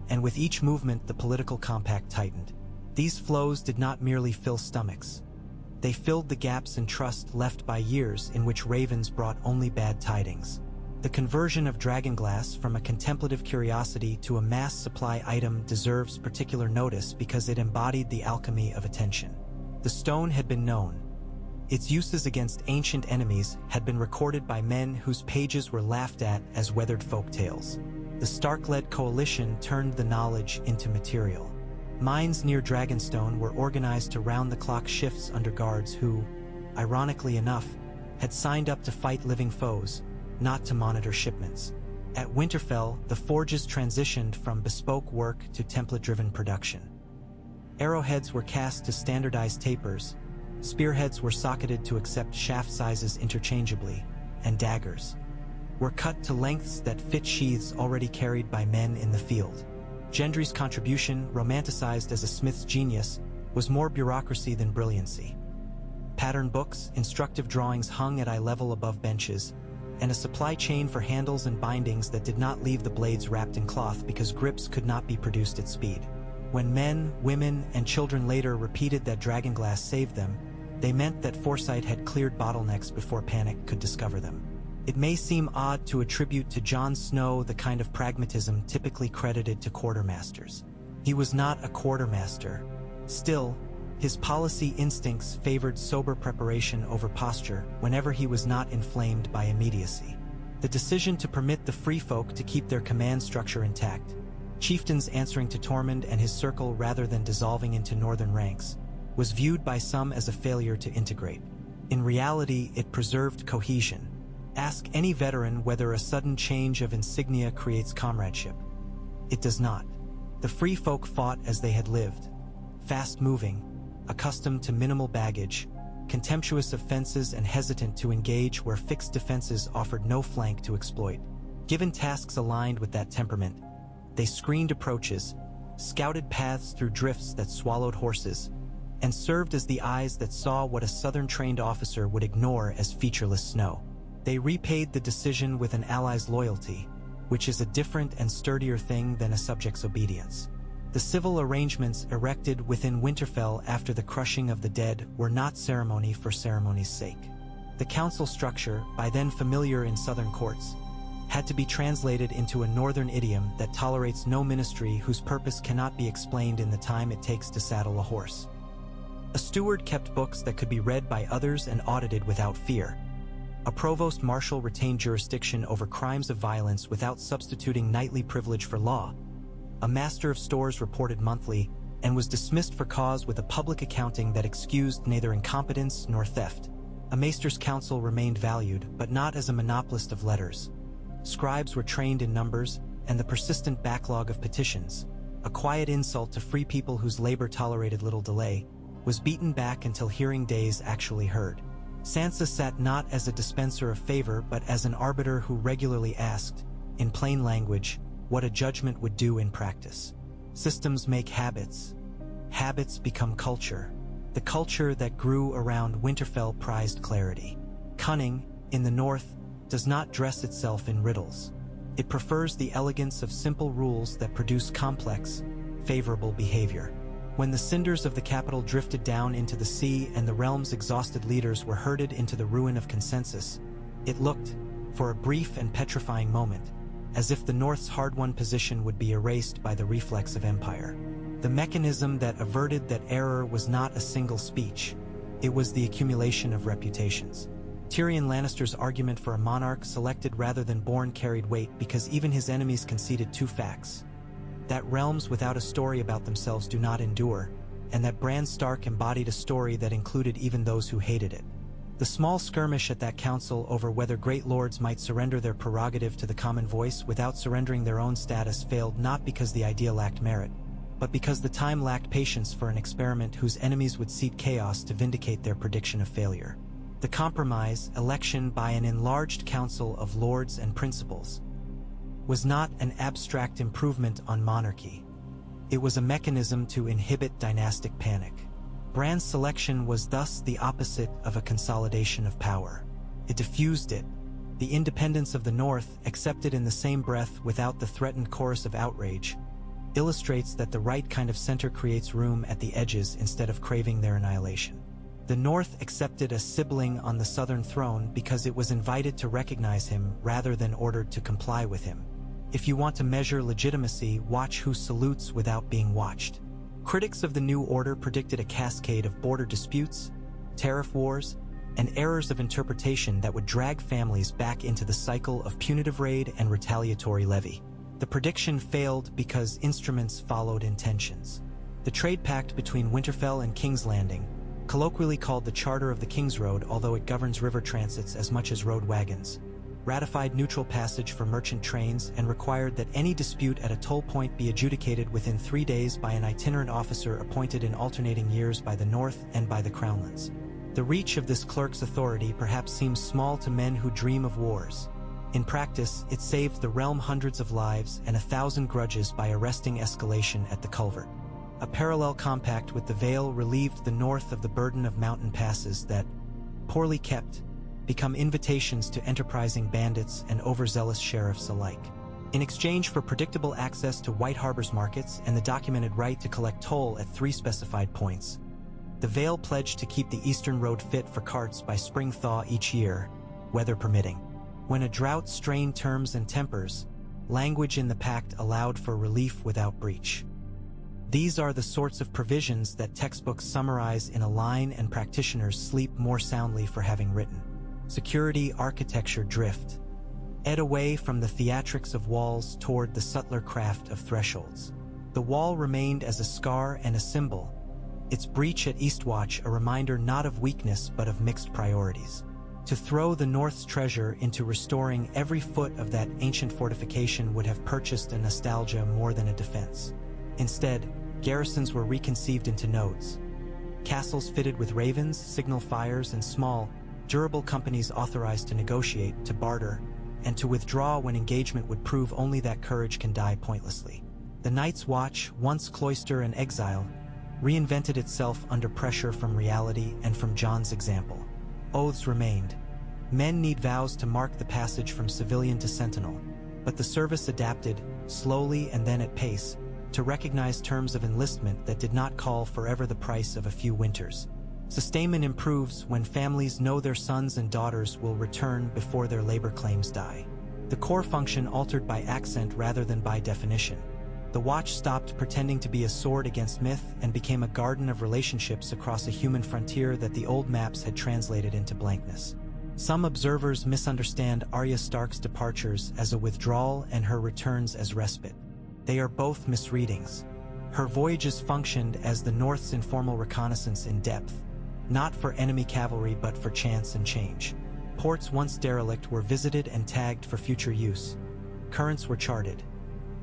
and with each movement the political compact tightened. These flows did not merely fill stomachs. They filled the gaps in trust left by years in which ravens brought only bad tidings. The conversion of dragonglass from a contemplative curiosity to a mass supply item deserves particular notice because it embodied the alchemy of attention. The stone had been known. Its uses against ancient enemies had been recorded by men whose pages were laughed at as weathered folk tales. The Stark-led coalition turned the knowledge into material. Mines near Dragonstone were organized to round-the-clock shifts under guards who, ironically enough, had signed up to fight living foes, not to monitor shipments. At Winterfell, the forges transitioned from bespoke work to template-driven production. Arrowheads were cast to standardized tapers, spearheads were socketed to accept shaft sizes interchangeably, and daggers were cut to lengths that fit sheaths already carried by men in the field. Gendry's contribution, romanticized as a smith's genius, was more bureaucracy than brilliancy. Pattern books, instructive drawings hung at eye level above benches, and a supply chain for handles and bindings that did not leave the blades wrapped in cloth because grips could not be produced at speed. When men, women, and children later repeated that dragonglass saved them, they meant that foresight had cleared bottlenecks before panic could discover them. It may seem odd to attribute to Jon Snow the kind of pragmatism typically credited to quartermasters. He was not a quartermaster. Still, his policy instincts favored sober preparation over posture whenever he was not inflamed by immediacy. The decision to permit the free folk to keep their command structure intact, chieftains answering to Tormund and his circle rather than dissolving into northern ranks, was viewed by some as a failure to integrate. In reality, it preserved cohesion. Ask any veteran whether a sudden change of insignia creates comradeship. It does not. The free folk fought as they had lived, fast-moving, accustomed to minimal baggage, contemptuous of fences and hesitant to engage where fixed defenses offered no flank to exploit. Given tasks aligned with that temperament, they screened approaches, scouted paths through drifts that swallowed horses, and served as the eyes that saw what a southern-trained officer would ignore as featureless snow. They repaid the decision with an ally's loyalty, which is a different and sturdier thing than a subject's obedience. The civil arrangements erected within Winterfell after the crushing of the dead were not ceremony for ceremony's sake. The council structure, by then familiar in southern courts, had to be translated into a northern idiom that tolerates no ministry whose purpose cannot be explained in the time it takes to saddle a horse. A steward kept books that could be read by others and audited without fear. A provost marshal retained jurisdiction over crimes of violence without substituting knightly privilege for law. A master of stores reported monthly and was dismissed for cause with a public accounting that excused neither incompetence nor theft. A maester's counsel remained valued, but not as a monopolist of letters. Scribes were trained in numbers, and the persistent backlog of petitions, a quiet insult to free people whose labor tolerated little delay, was beaten back until hearing days actually heard. Sansa sat not as a dispenser of favor but as an arbiter who regularly asked, in plain language, what a judgment would do in practice. Systems make habits. Habits become culture. The culture that grew around Winterfell prized clarity. Cunning, in the north, does not dress itself in riddles. It prefers the elegance of simple rules that produce complex, favorable behavior. When the cinders of the capital drifted down into the sea and the realm's exhausted leaders were herded into the ruin of consensus, it looked, for a brief and petrifying moment, as if the North's hard-won position would be erased by the reflex of empire. The mechanism that averted that error was not a single speech. It was the accumulation of reputations. Tyrion Lannister's argument for a monarch selected rather than born carried weight because even his enemies conceded two facts: that realms without a story about themselves do not endure, and that Bran Stark embodied a story that included even those who hated it. The small skirmish at that council over whether great lords might surrender their prerogative to the common voice without surrendering their own status failed not because the idea lacked merit, but because the time lacked patience for an experiment whose enemies would seek chaos to vindicate their prediction of failure. The compromise, election by an enlarged council of lords and principals, was not an abstract improvement on monarchy. It was a mechanism to inhibit dynastic panic. Bran's selection was thus the opposite of a consolidation of power. It diffused it. The independence of the North, accepted in the same breath without the threatened chorus of outrage, illustrates that the right kind of center creates room at the edges instead of craving their annihilation. The North accepted a sibling on the southern throne because it was invited to recognize him rather than ordered to comply with him. If you want to measure legitimacy, watch who salutes without being watched. Critics of the new order predicted a cascade of border disputes, tariff wars, and errors of interpretation that would drag families back into the cycle of punitive raid and retaliatory levy. The prediction failed because instruments followed intentions. The trade pact between Winterfell and King's Landing, colloquially called the Charter of the King's Road although it governs river transits as much as road wagons, ratified neutral passage for merchant trains and required that any dispute at a toll point be adjudicated within 3 days by an itinerant officer appointed in alternating years by the North and by the Crownlands. The reach of this clerk's authority perhaps seems small to men who dream of wars. In practice, it saved the realm hundreds of lives and 1,000 grudges by arresting escalation at the culvert. A parallel compact with the Vale relieved the North of the burden of mountain passes that, poorly kept, become invitations to enterprising bandits and overzealous sheriffs alike. In exchange for predictable access to White Harbor's markets and the documented right to collect toll at 3 specified points, the Vale pledged to keep the eastern road fit for carts by spring thaw each year, weather permitting. When a drought strained terms and tempers, language in the pact allowed for relief without breach. These are the sorts of provisions that textbooks summarize in a line and practitioners sleep more soundly for having written. Security architecture drift, ed away from the theatrics of walls toward the subtler craft of thresholds. The wall remained as a scar and a symbol, its breach at Eastwatch a reminder not of weakness but of mixed priorities. To throw the North's treasure into restoring every foot of that ancient fortification would have purchased a nostalgia more than a defense. Instead, garrisons were reconceived into nodes. Castles fitted with ravens, signal fires, and small, durable companies authorized to negotiate, to barter, and to withdraw when engagement would prove only that courage can die pointlessly. The Night's Watch, once cloister and exile, reinvented itself under pressure from reality and from John's example. Oaths remained. Men need vows to mark the passage from civilian to sentinel, but the service adapted, slowly and then at pace, to recognize terms of enlistment that did not call forever the price of a few winters. Sustainment improves when families know their sons and daughters will return before their labor claims die. The core function altered by accent rather than by definition. The watch stopped pretending to be a sword against myth and became a garden of relationships across a human frontier that the old maps had translated into blankness. Some observers misunderstand Arya Stark's departures as a withdrawal and her returns as respite. They are both misreadings. Her voyages functioned as the North's informal reconnaissance in depth, not for enemy cavalry but for chance and change. Ports once derelict were visited and tagged for future use. Currents were charted.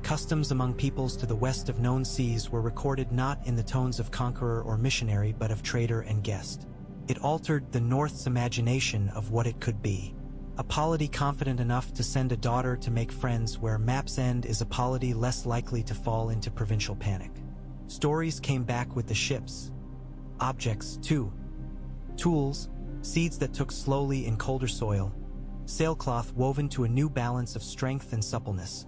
Customs among peoples to the west of known seas were recorded not in the tones of conqueror or missionary but of trader and guest. It altered the North's imagination of what it could be. A polity confident enough to send a daughter to make friends where maps end is a polity less likely to fall into provincial panic. Stories came back with the ships. Objects, too. Tools, seeds that took slowly in colder soil, sailcloth woven to a new balance of strength and suppleness,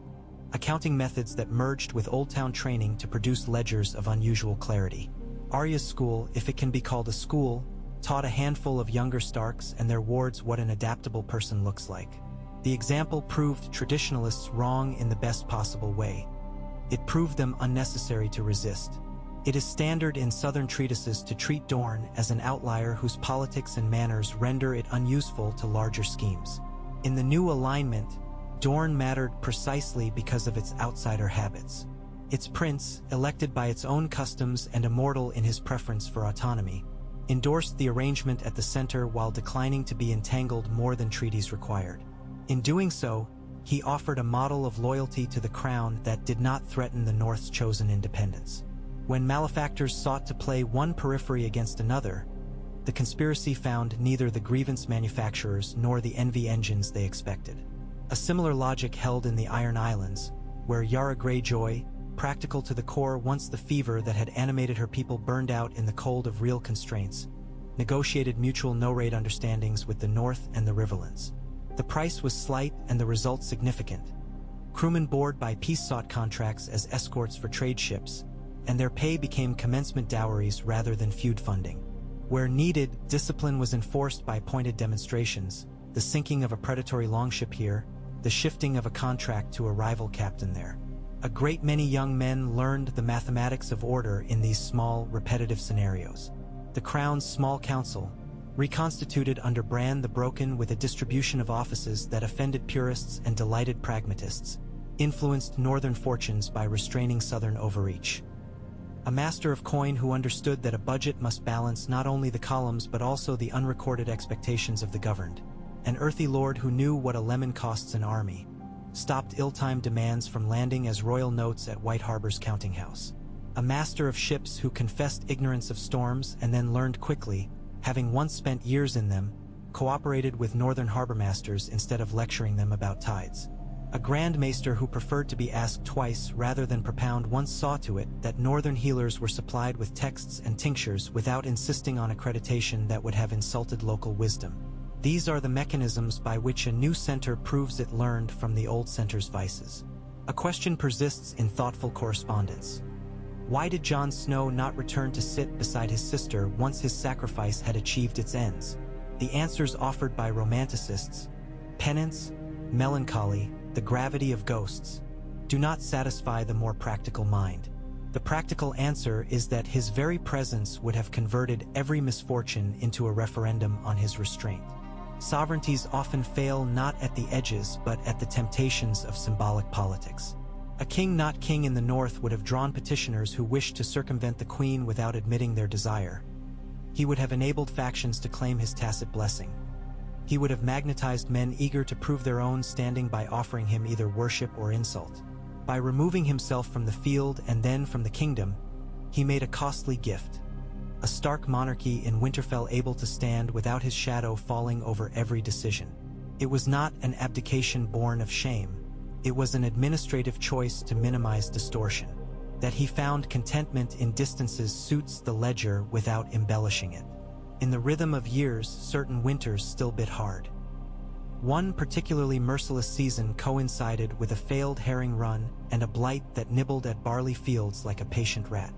accounting methods that merged with Old Town training to produce ledgers of unusual clarity. Arya's school, if it can be called a school, taught a handful of younger Starks and their wards what an adaptable person looks like. The example proved traditionalists wrong in the best possible way. It proved them unnecessary to resist. It is standard in Southern treatises to treat Dorne as an outlier whose politics and manners render it unuseful to larger schemes. In the new alignment, Dorne mattered precisely because of its outsider habits. Its prince, elected by its own customs and immortal in his preference for autonomy, endorsed the arrangement at the center while declining to be entangled more than treaties required. In doing so, he offered a model of loyalty to the crown that did not threaten the North's chosen independence. When malefactors sought to play one periphery against another, the conspiracy found neither the grievance manufacturers nor the envy engines they expected. A similar logic held in the Iron Islands, where Yara Greyjoy, practical to the core once the fever that had animated her people burned out in the cold of real constraints, negotiated mutual no-raid understandings with the North and the Riverlands. The price was slight and the result significant. Crewmen board by peace-sought contracts as escorts for trade ships, and their pay became commencement dowries rather than feud funding. Where needed, discipline was enforced by pointed demonstrations, the sinking of a predatory longship here, the shifting of a contract to a rival captain there. A great many young men learned the mathematics of order in these small, repetitive scenarios. The Crown's small council, reconstituted under Bran the Broken with a distribution of offices that offended purists and delighted pragmatists, influenced northern fortunes by restraining southern overreach. A master of coin who understood that a budget must balance not only the columns but also the unrecorded expectations of the governed. An earthy lord who knew what a lemon costs an army, stopped ill-timed demands from landing as royal notes at White Harbor's counting house. A master of ships who confessed ignorance of storms and then learned quickly, having once spent years in them, cooperated with northern harbor masters instead of lecturing them about tides. A Grand Maester who preferred to be asked twice rather than propound once saw to it that northern healers were supplied with texts and tinctures without insisting on accreditation that would have insulted local wisdom. These are the mechanisms by which a new center proves it learned from the old center's vices. A question persists in thoughtful correspondence. Why did Jon Snow not return to sit beside his sister once his sacrifice had achieved its ends? The answers offered by romanticists, penance, melancholy, the gravity of ghosts, do not satisfy the more practical mind. The practical answer is that his very presence would have converted every misfortune into a referendum on his restraint. Sovereignties often fail not at the edges but at the temptations of symbolic politics. A king not king in the north would have drawn petitioners who wished to circumvent the queen without admitting their desire. He would have enabled factions to claim his tacit blessing. He would have magnetized men eager to prove their own standing by offering him either worship or insult. By removing himself from the field and then from the kingdom, he made a costly gift. A stark monarchy in Winterfell able to stand without his shadow falling over every decision. It was not an abdication born of shame. It was an administrative choice to minimize distortion. That he found contentment in distances suits the ledger without embellishing it. In the rhythm of years, certain winters still bit hard. One particularly merciless season coincided with a failed herring run and a blight that nibbled at barley fields like a patient rat.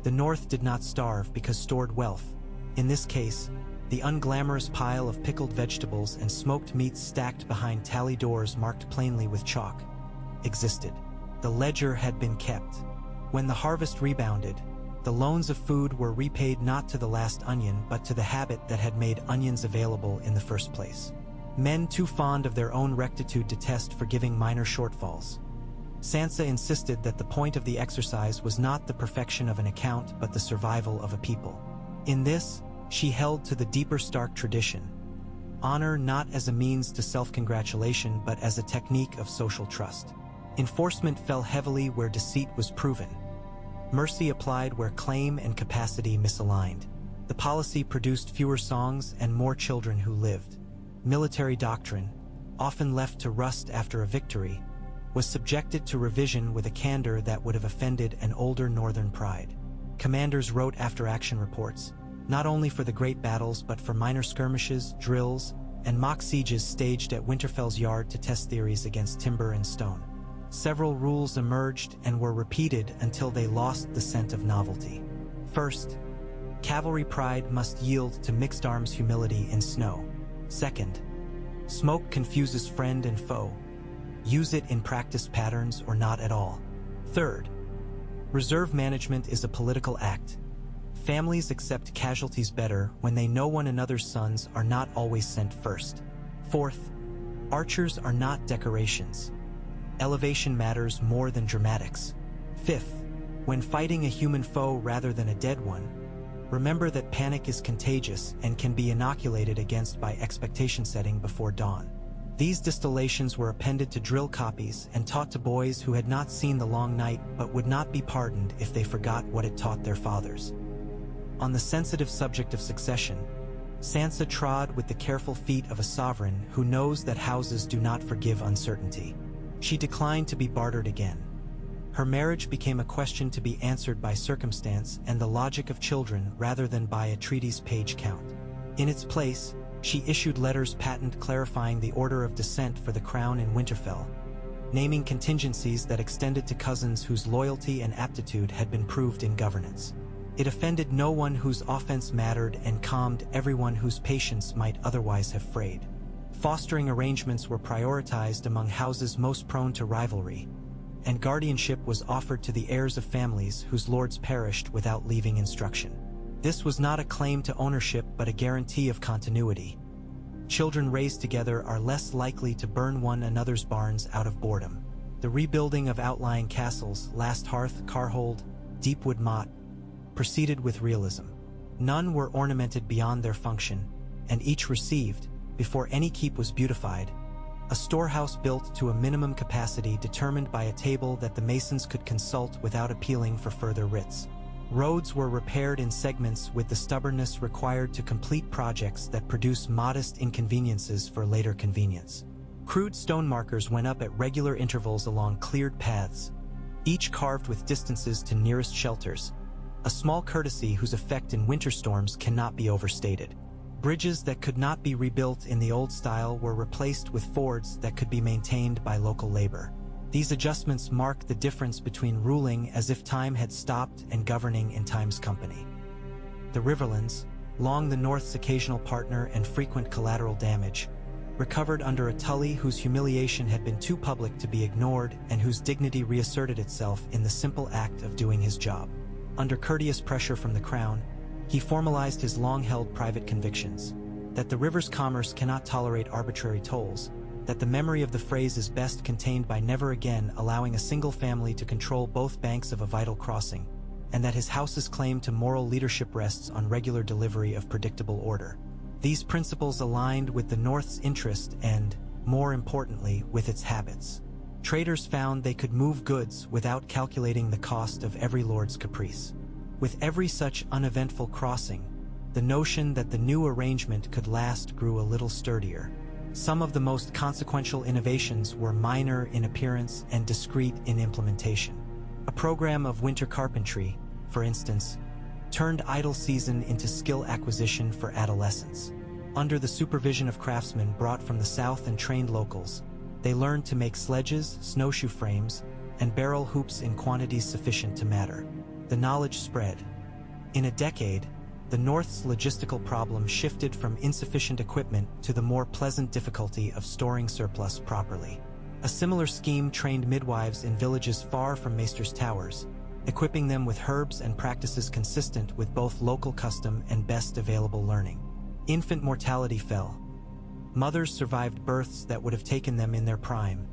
The North did not starve because stored wealth. In this case, the unglamorous pile of pickled vegetables and smoked meats stacked behind tally doors marked plainly with chalk existed. The ledger had been kept. When the harvest rebounded, the loans of food were repaid not to the last onion but to the habit that had made onions available in the first place. Men too fond of their own rectitude detest forgiving minor shortfalls. Sansa insisted that the point of the exercise was not the perfection of an account but the survival of a people. In this, she held to the deeper Stark tradition. Honor not as a means to self-congratulation but as a technique of social trust. Enforcement fell heavily where deceit was proven. Mercy applied where claim and capacity misaligned. The policy produced fewer songs and more children who lived. Military doctrine, often left to rust after a victory, was subjected to revision with a candor that would have offended an older northern pride. Commanders wrote after-action reports, not only for the great battles but for minor skirmishes, drills, and mock sieges staged at Winterfell's yard to test theories against timber and stone. Several rules emerged and were repeated until they lost the scent of novelty. First, cavalry pride must yield to mixed arms humility in snow. Second, smoke confuses friend and foe. Use it in practice patterns or not at all. Third, reserve management is a political act. Families accept casualties better when they know one another's sons are not always sent first. Fourth, archers are not decorations. Elevation matters more than dramatics. Fifth, when fighting a human foe rather than a dead one, remember that panic is contagious and can be inoculated against by expectation setting before dawn. These distillations were appended to drill copies and taught to boys who had not seen the long night but would not be pardoned if they forgot what it taught their fathers. On the sensitive subject of succession, Sansa trod with the careful feet of a sovereign who knows that houses do not forgive uncertainty. She declined to be bartered again. Her marriage became a question to be answered by circumstance and the logic of children rather than by a treaty's page count. In its place, she issued letters patent clarifying the order of descent for the crown in Winterfell, naming contingencies that extended to cousins whose loyalty and aptitude had been proved in governance. It offended no one whose offense mattered and calmed everyone whose patience might otherwise have frayed. Fostering arrangements were prioritized among houses most prone to rivalry, and guardianship was offered to the heirs of families whose lords perished without leaving instruction. This was not a claim to ownership but a guarantee of continuity. Children raised together are less likely to burn one another's barns out of boredom. The rebuilding of outlying castles, Last Hearth, Carhold, Deepwood Motte, proceeded with realism. None were ornamented beyond their function, and each received, before any keep was beautified, a storehouse built to a minimum capacity determined by a table that the masons could consult without appealing for further writs. Roads were repaired in segments with the stubbornness required to complete projects that produce modest inconveniences for later convenience. Crude stone markers went up at regular intervals along cleared paths, each carved with distances to nearest shelters, a small courtesy whose effect in winter storms cannot be overstated. Bridges that could not be rebuilt in the old style were replaced with fords that could be maintained by local labor. These adjustments mark the difference between ruling as if time had stopped and governing in time's company. The Riverlands, long the North's occasional partner and frequent collateral damage, recovered under a Tully whose humiliation had been too public to be ignored and whose dignity reasserted itself in the simple act of doing his job. Under courteous pressure from the crown, he formalized his long-held private convictions, that the river's commerce cannot tolerate arbitrary tolls, that the memory of the phrase is best contained by never again allowing a single family to control both banks of a vital crossing, and that his house's claim to moral leadership rests on regular delivery of predictable order. These principles aligned with the North's interest and, more importantly, with its habits. Traders found they could move goods without calculating the cost of every lord's caprice. With every such uneventful crossing, the notion that the new arrangement could last grew a little sturdier. Some of the most consequential innovations were minor in appearance and discreet in implementation. A program of winter carpentry, for instance, turned idle season into skill acquisition for adolescents. Under the supervision of craftsmen brought from the south and trained locals, they learned to make sledges, snowshoe frames, and barrel hoops in quantities sufficient to matter. The knowledge spread. In a decade, the North's logistical problem shifted from insufficient equipment to the more pleasant difficulty of storing surplus properly. A similar scheme trained midwives in villages far from Maester's towers, equipping them with herbs and practices consistent with both local custom and best available learning. Infant mortality fell. Mothers survived births that would have taken them in their prime.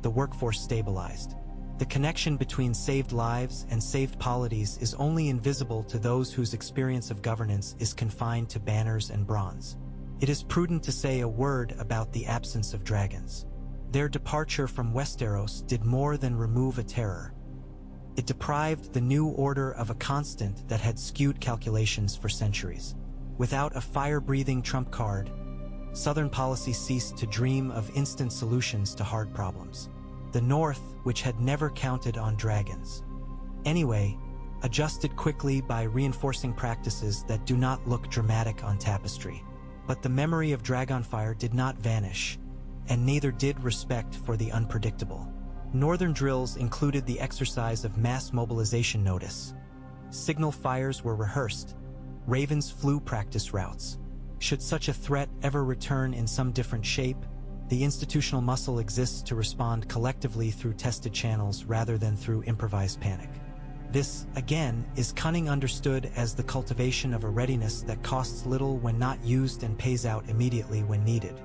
The workforce stabilized. The connection between saved lives and saved polities is only invisible to those whose experience of governance is confined to banners and bronze. It is prudent to say a word about the absence of dragons. Their departure from Westeros did more than remove a terror. It deprived the new order of a constant that had skewed calculations for centuries. Without a fire-breathing trump card, Southern policy ceased to dream of instant solutions to hard problems. The North, which had never counted on dragons, anyway, adjusted quickly by reinforcing practices that do not look dramatic on tapestry. But the memory of dragonfire did not vanish, and neither did respect for the unpredictable. Northern drills included the exercise of mass mobilization notice. Signal fires were rehearsed. Ravens flew practice routes. Should such a threat ever return in some different shape, the institutional muscle exists to respond collectively through tested channels rather than through improvised panic. This, again, is cunning understood as the cultivation of a readiness that costs little when not used and pays out immediately when needed.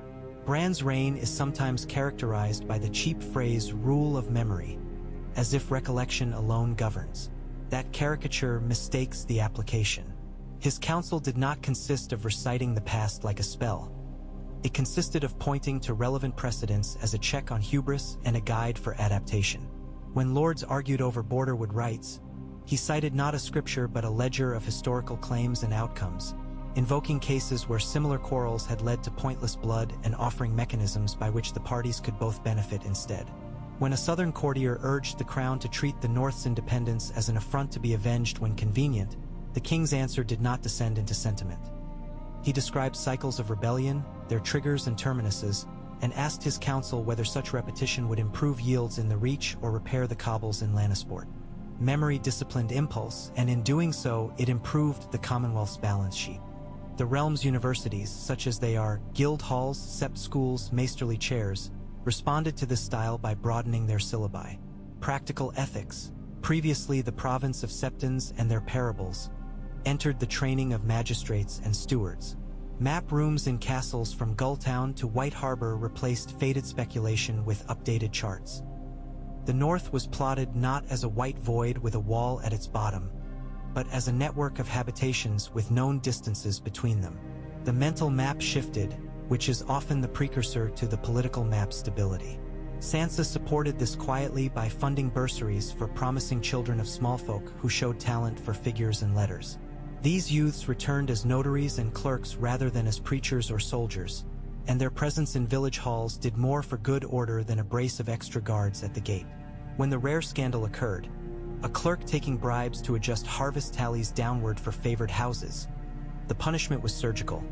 Bran's reign is sometimes characterized by the cheap phrase rule of memory, as if recollection alone governs. That caricature mistakes the application. His counsel did not consist of reciting the past like a spell. It consisted of pointing to relevant precedents as a check on hubris and a guide for adaptation. When lords argued over borderwood rights, he cited not a scripture but a ledger of historical claims and outcomes, invoking cases where similar quarrels had led to pointless blood and offering mechanisms by which the parties could both benefit instead. When a Southern courtier urged the crown to treat the North's independence as an affront to be avenged when convenient, the king's answer did not descend into sentiment. He described cycles of rebellion, their triggers and terminuses, and asked his council whether such repetition would improve yields in the Reach or repair the cobbles in Lannisport. Memory disciplined impulse, and in doing so, it improved the Commonwealth's balance sheet. The realm's universities, such as they are, guild halls, sept schools, maesterly chairs, responded to this style by broadening their syllabi. Practical ethics, previously the province of septons and their parables, entered the training of magistrates and stewards. Map rooms in castles from Gulltown to White Harbor replaced faded speculation with updated charts. The North was plotted not as a white void with a wall at its bottom, but as a network of habitations with known distances between them. The mental map shifted, which is often the precursor to the political map stability. Sansa supported this quietly by funding bursaries for promising children of small folk who showed talent for figures and letters. These youths returned as notaries and clerks rather than as preachers or soldiers, and their presence in village halls did more for good order than a brace of extra guards at the gate. When the rare scandal occurred, a clerk taking bribes to adjust harvest tallies downward for favored houses, the punishment was surgical.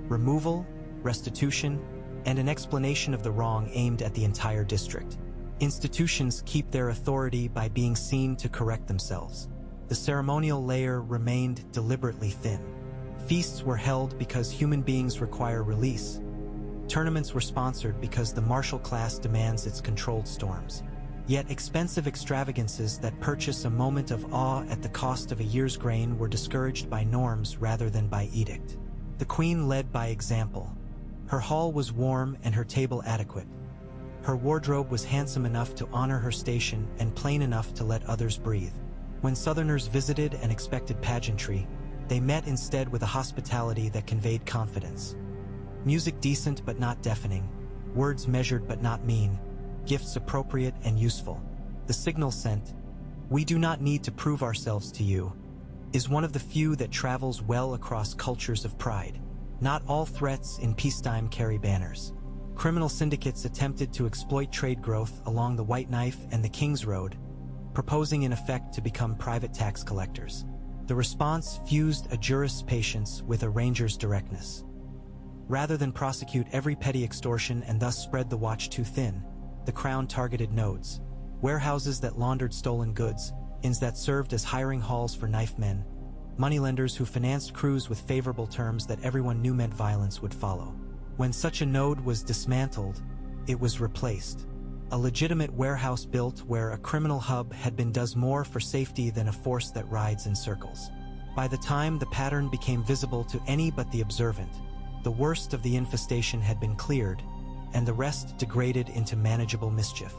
removal, restitution, and an explanation of the wrong aimed at the entire district. Institutions keep their authority by being seen to correct themselves. The ceremonial layer remained deliberately thin. Feasts were held because human beings require release. Tournaments were sponsored because the martial class demands its controlled storms. Yet expensive extravagances that purchase a moment of awe at the cost of a year's grain were discouraged by norms rather than by edict. The queen led by example. Her hall was warm and her table adequate. Her wardrobe was handsome enough to honor her station and plain enough to let others breathe. When Southerners visited and expected pageantry, they met instead with a hospitality that conveyed confidence. Music decent but not deafening, words measured but not mean, gifts appropriate and useful. The signal sent, "We do not need to prove ourselves to you," is one of the few that travels well across cultures of pride. Not all threats in peacetime carry banners. Criminal syndicates attempted to exploit trade growth along the White Knife and the King's Road, proposing in effect to become private tax collectors. The response fused a jurist's patience with a ranger's directness. Rather than prosecute every petty extortion and thus spread the watch too thin, the Crown targeted nodes, warehouses that laundered stolen goods, inns that served as hiring halls for knife men, moneylenders who financed crews with favorable terms that everyone knew meant violence would follow. When such a node was dismantled, it was replaced. A legitimate warehouse built where a criminal hub had been does more for safety than a force that rides in circles. By the time the pattern became visible to any but the observant, the worst of the infestation had been cleared, and the rest degraded into manageable mischief.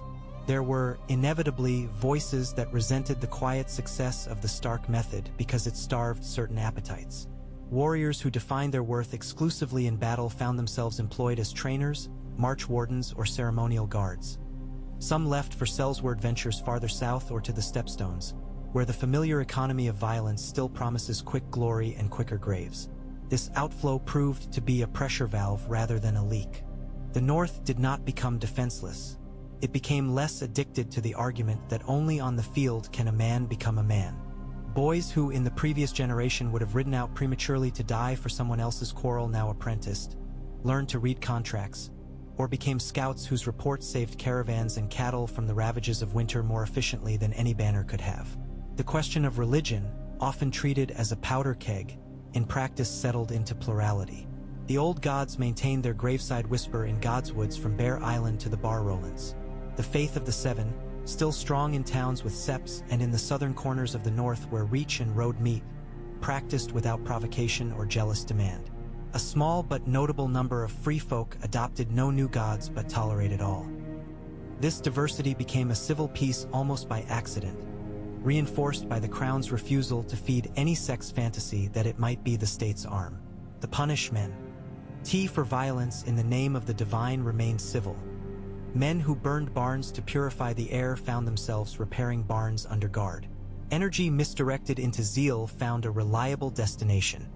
There were, inevitably, voices that resented the quiet success of the Stark method because it starved certain appetites. Warriors who defined their worth exclusively in battle found themselves employed as trainers, march wardens, or ceremonial guards. Some left for sellsward ventures farther south or to the Stepstones, where the familiar economy of violence still promises quick glory and quicker graves. This outflow proved to be a pressure valve rather than a leak. The North did not become defenseless. It became less addicted to the argument that only on the field can a man become a man. Boys who in the previous generation would have ridden out prematurely to die for someone else's quarrel now apprenticed, learned to read contracts, or became scouts whose reports saved caravans and cattle from the ravages of winter more efficiently than any banner could have. The question of religion, often treated as a powder keg, in practice settled into plurality. The old gods maintained their graveside whisper in Godswoods from Bear Island to the Bar Rolands. The faith of the Seven, still strong in towns with septs and in the southern corners of the North where reach and road meet, practiced without provocation or jealous demand. A small but notable number of free folk adopted no new gods but tolerated all. This diversity became a civil peace almost by accident, reinforced by the Crown's refusal to feed any sex fantasy that it might be the state's arm. The punish men. Tea for violence in the name of the divine remained civil. Men who burned barns to purify the air found themselves repairing barns under guard. Energy misdirected into zeal found a reliable destination: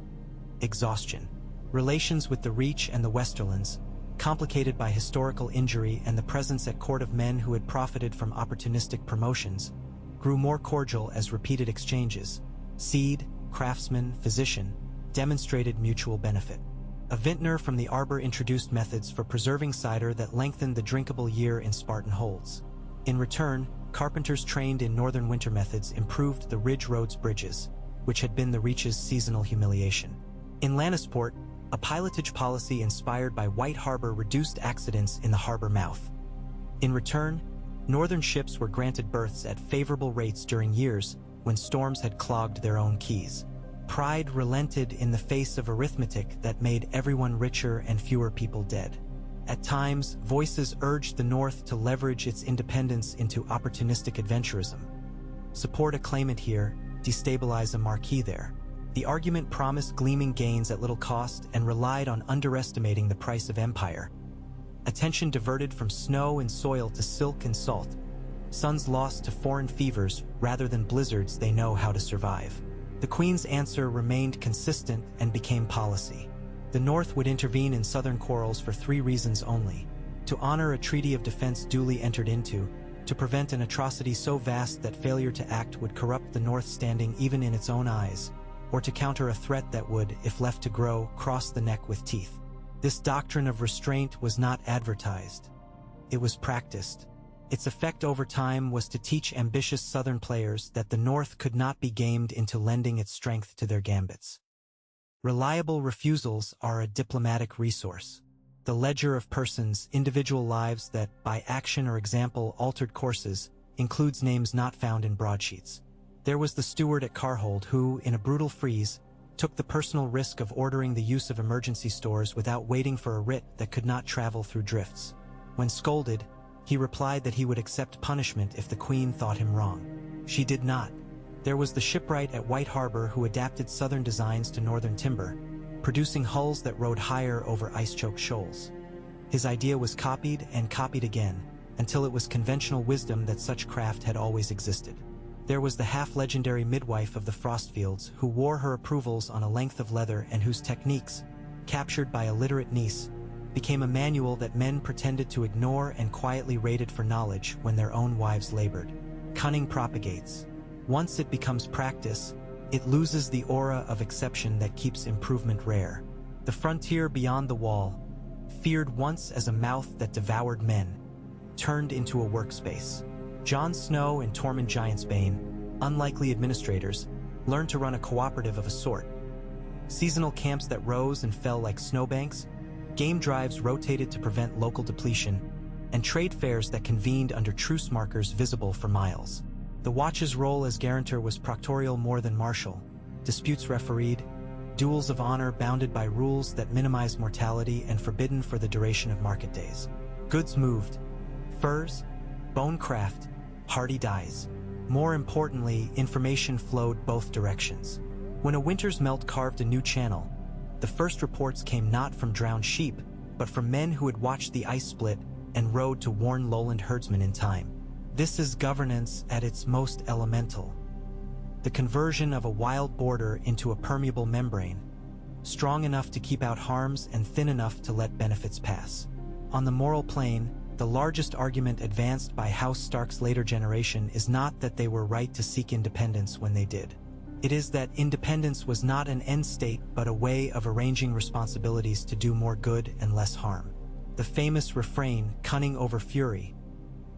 exhaustion. Relations with the Reach and the Westerlands, complicated by historical injury and the presence at court of men who had profited from opportunistic promotions, grew more cordial as repeated exchanges, seed, craftsman, physician, demonstrated mutual benefit. A vintner from the Arbor introduced methods for preserving cider that lengthened the drinkable year in Spartan holds. In return, carpenters trained in northern winter methods improved the Ridge Road's bridges, which had been the Reach's seasonal humiliation. In Lannisport, a pilotage policy inspired by White Harbor reduced accidents in the harbor mouth. In return, northern ships were granted berths at favorable rates during years when storms had clogged their own quays. Pride relented in the face of arithmetic that made everyone richer and fewer people dead. At times, voices urged the North to leverage its independence into opportunistic adventurism. Support a claimant here, destabilize a marquis there. The argument promised gleaming gains at little cost and relied on underestimating the price of empire. Attention diverted from snow and soil to silk and salt. Sons lost to foreign fevers rather than blizzards they know how to survive. The Queen's answer remained consistent and became policy. The North would intervene in southern quarrels for 3 reasons only: to honor a treaty of defense duly entered into, to prevent an atrocity so vast that failure to act would corrupt the North's standing even in its own eyes, or to counter a threat that would, if left to grow, cross the neck with teeth. This doctrine of restraint was not advertised. It was practiced. Its effect over time was to teach ambitious Southern players that the North could not be gamed into lending its strength to their gambits. Reliable refusals are a diplomatic resource. The ledger of persons, individual lives that, by action or example, altered courses, includes names not found in broadsheets. There was the steward at Carhold who, in a brutal freeze, took the personal risk of ordering the use of emergency stores without waiting for a writ that could not travel through drifts. When scolded, he replied that he would accept punishment if the Queen thought him wrong. She did not. There was the shipwright at White Harbor who adapted Southern designs to Northern timber, producing hulls that rode higher over ice-choked shoals. His idea was copied and copied again, until it was conventional wisdom that such craft had always existed. There was the half-legendary midwife of the Frostfields who wore her approvals on a length of leather and whose techniques, captured by a literate niece, became a manual that men pretended to ignore and quietly rated for knowledge when their own wives labored. Cunning propagates. Once it becomes practice, it loses the aura of exception that keeps improvement rare. The frontier beyond the wall, feared once as a mouth that devoured men, turned into a workspace. Jon Snow and Tormund Giantsbane, unlikely administrators, learned to run a cooperative of a sort. Seasonal camps that rose and fell like snowbanks, game drives rotated to prevent local depletion, and trade fairs that convened under truce markers visible for miles. The Watch's role as guarantor was proctorial more than martial, disputes refereed, duels of honor bounded by rules that minimized mortality and forbidden for the duration of market days. Goods moved. Furs, bone craft, hardy dyes. More importantly, information flowed both directions. When a winter's melt carved a new channel, the first reports came not from drowned sheep, but from men who had watched the ice split and rode to warn lowland herdsmen in time. This is governance at its most elemental. The conversion of a wild border into a permeable membrane, strong enough to keep out harms and thin enough to let benefits pass. On the moral plane, the largest argument advanced by House Stark's later generation is not that they were right to seek independence when they did. It is that independence was not an end state but a way of arranging responsibilities to do more good and less harm. The famous refrain, "Cunning over fury,"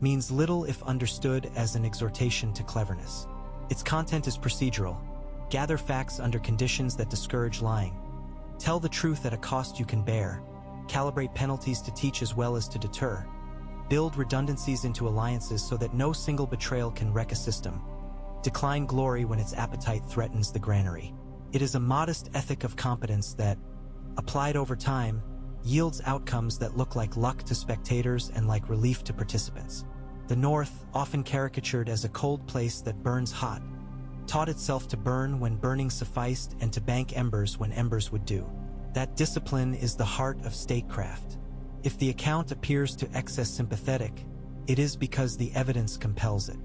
means little if understood as an exhortation to cleverness. Its content is procedural. Gather facts under conditions that discourage lying. Tell the truth at a cost you can bear. Calibrate penalties to teach as well as to deter. Build redundancies into alliances so that no single betrayal can wreck a system. Decline glory when its appetite threatens the granary. It is a modest ethic of competence that, applied over time, yields outcomes that look like luck to spectators and like relief to participants. The North, often caricatured as a cold place that burns hot, taught itself to burn when burning sufficed and to bank embers when embers would do. That discipline is the heart of statecraft. If the account appears to excess sympathetic, it is because the evidence compels it.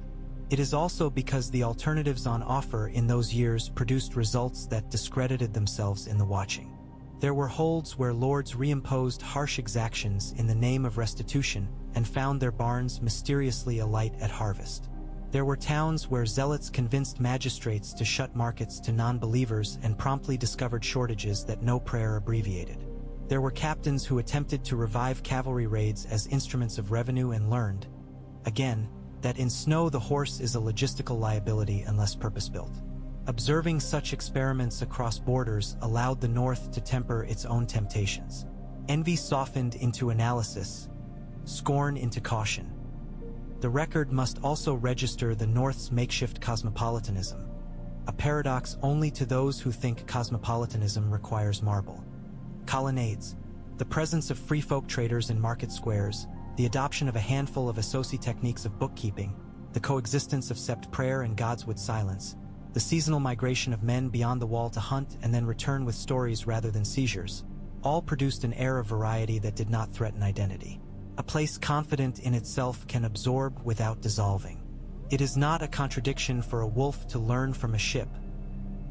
It is also because the alternatives on offer in those years produced results that discredited themselves in the watching. There were holds where lords reimposed harsh exactions in the name of restitution and found their barns mysteriously alight at harvest. There were towns where zealots convinced magistrates to shut markets to non-believers and promptly discovered shortages that no prayer abbreviated. There were captains who attempted to revive cavalry raids as instruments of revenue and learned, again, that in snow the horse is a logistical liability unless purpose-built. Observing such experiments across borders allowed the North to temper its own temptations. Envy softened into analysis, scorn into caution. The record must also register the North's makeshift cosmopolitanism, a paradox only to those who think cosmopolitanism requires marble. Colonnades, the presence of free folk traders in market squares, the adoption of a handful of associate techniques of bookkeeping, the coexistence of sept prayer and Godswood silence, the seasonal migration of men beyond the wall to hunt and then return with stories rather than seizures, all produced an air of variety that did not threaten identity. A place confident in itself can absorb without dissolving. It is not a contradiction for a wolf to learn from a ship.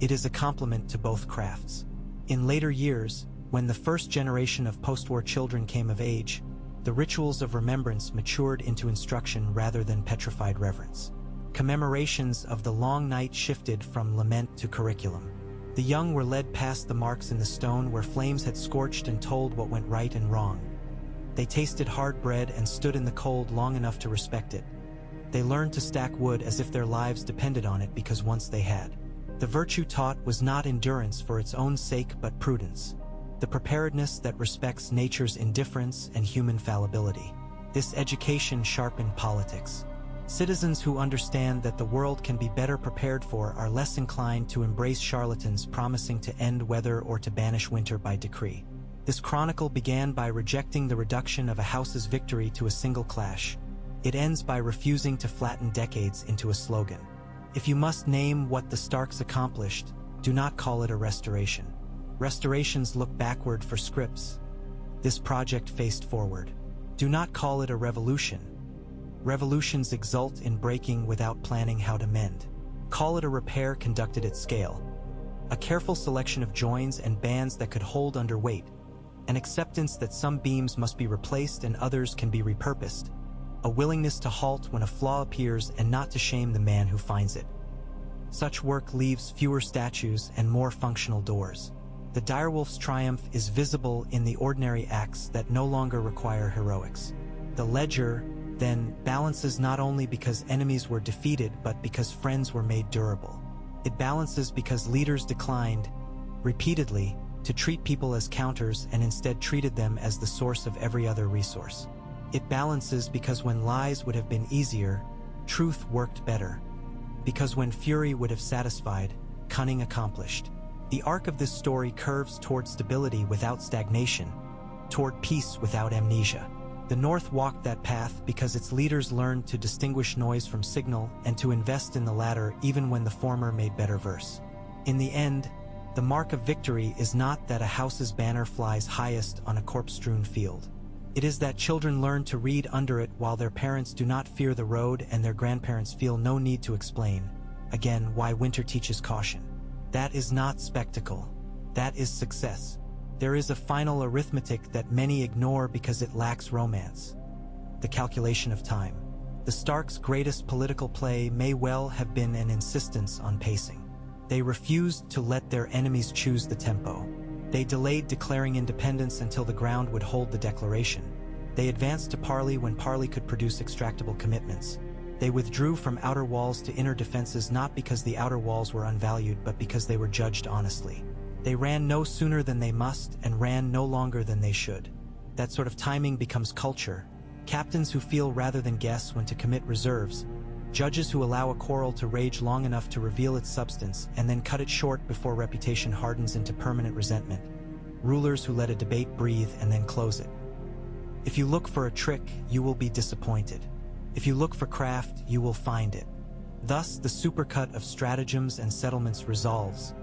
It is a complement to both crafts. In later years, when the first generation of post-war children came of age, the rituals of remembrance matured into instruction rather than petrified reverence. Commemorations of the long night shifted from lament to curriculum. The young were led past the marks in the stone where flames had scorched and told what went right and wrong. They tasted hard bread and stood in the cold long enough to respect it. They learned to stack wood as if their lives depended on it because once they had. The virtue taught was not endurance for its own sake but prudence, the preparedness that respects nature's indifference and human fallibility. This education sharpened politics. Citizens who understand that the world can be better prepared for are less inclined to embrace charlatans promising to end weather or to banish winter by decree. This chronicle began by rejecting the reduction of a house's victory to a single clash. It ends by refusing to flatten decades into a slogan. If you must name what the Starks accomplished, do not call it a restoration. Restorations look backward for scripts. This project faced forward. Do not call it a revolution. Revolutions exult in breaking without planning how to mend. Call it a repair conducted at scale. A careful selection of joins and bands that could hold under weight. An acceptance that some beams must be replaced and others can be repurposed. A willingness to halt when a flaw appears and not to shame the man who finds it. Such work leaves fewer statues and more functional doors. The direwolf's triumph is visible in the ordinary acts that no longer require heroics. The ledger, then, balances not only because enemies were defeated but because friends were made durable. It balances because leaders declined, repeatedly, to treat people as counters and instead treated them as the source of every other resource. It balances because when lies would have been easier, truth worked better. Because when fury would have satisfied, cunning accomplished. The arc of this story curves toward stability without stagnation, toward peace without amnesia. The North walked that path because its leaders learned to distinguish noise from signal and to invest in the latter even when the former made better verse. In the end, the mark of victory is not that a house's banner flies highest on a corpse-strewn field. It is that children learn to read under it while their parents do not fear the road and their grandparents feel no need to explain, again, why winter teaches caution. That is not spectacle. That is success. There is a final arithmetic that many ignore because it lacks romance. The calculation of time. The Starks' greatest political play may well have been an insistence on pacing. They refused to let their enemies choose the tempo. They delayed declaring independence until the ground would hold the declaration. They advanced to parley when parley could produce extractable commitments. They withdrew from outer walls to inner defenses not because the outer walls were unvalued but because they were judged honestly. They ran no sooner than they must and ran no longer than they should. That sort of timing becomes culture. Captains who feel rather than guess when to commit reserves. Judges who allow a quarrel to rage long enough to reveal its substance and then cut it short before reputation hardens into permanent resentment. Rulers who let a debate breathe and then close it. If you look for a trick, you will be disappointed. If you look for craft, you will find it. Thus, the supercut of stratagems and settlements resolves,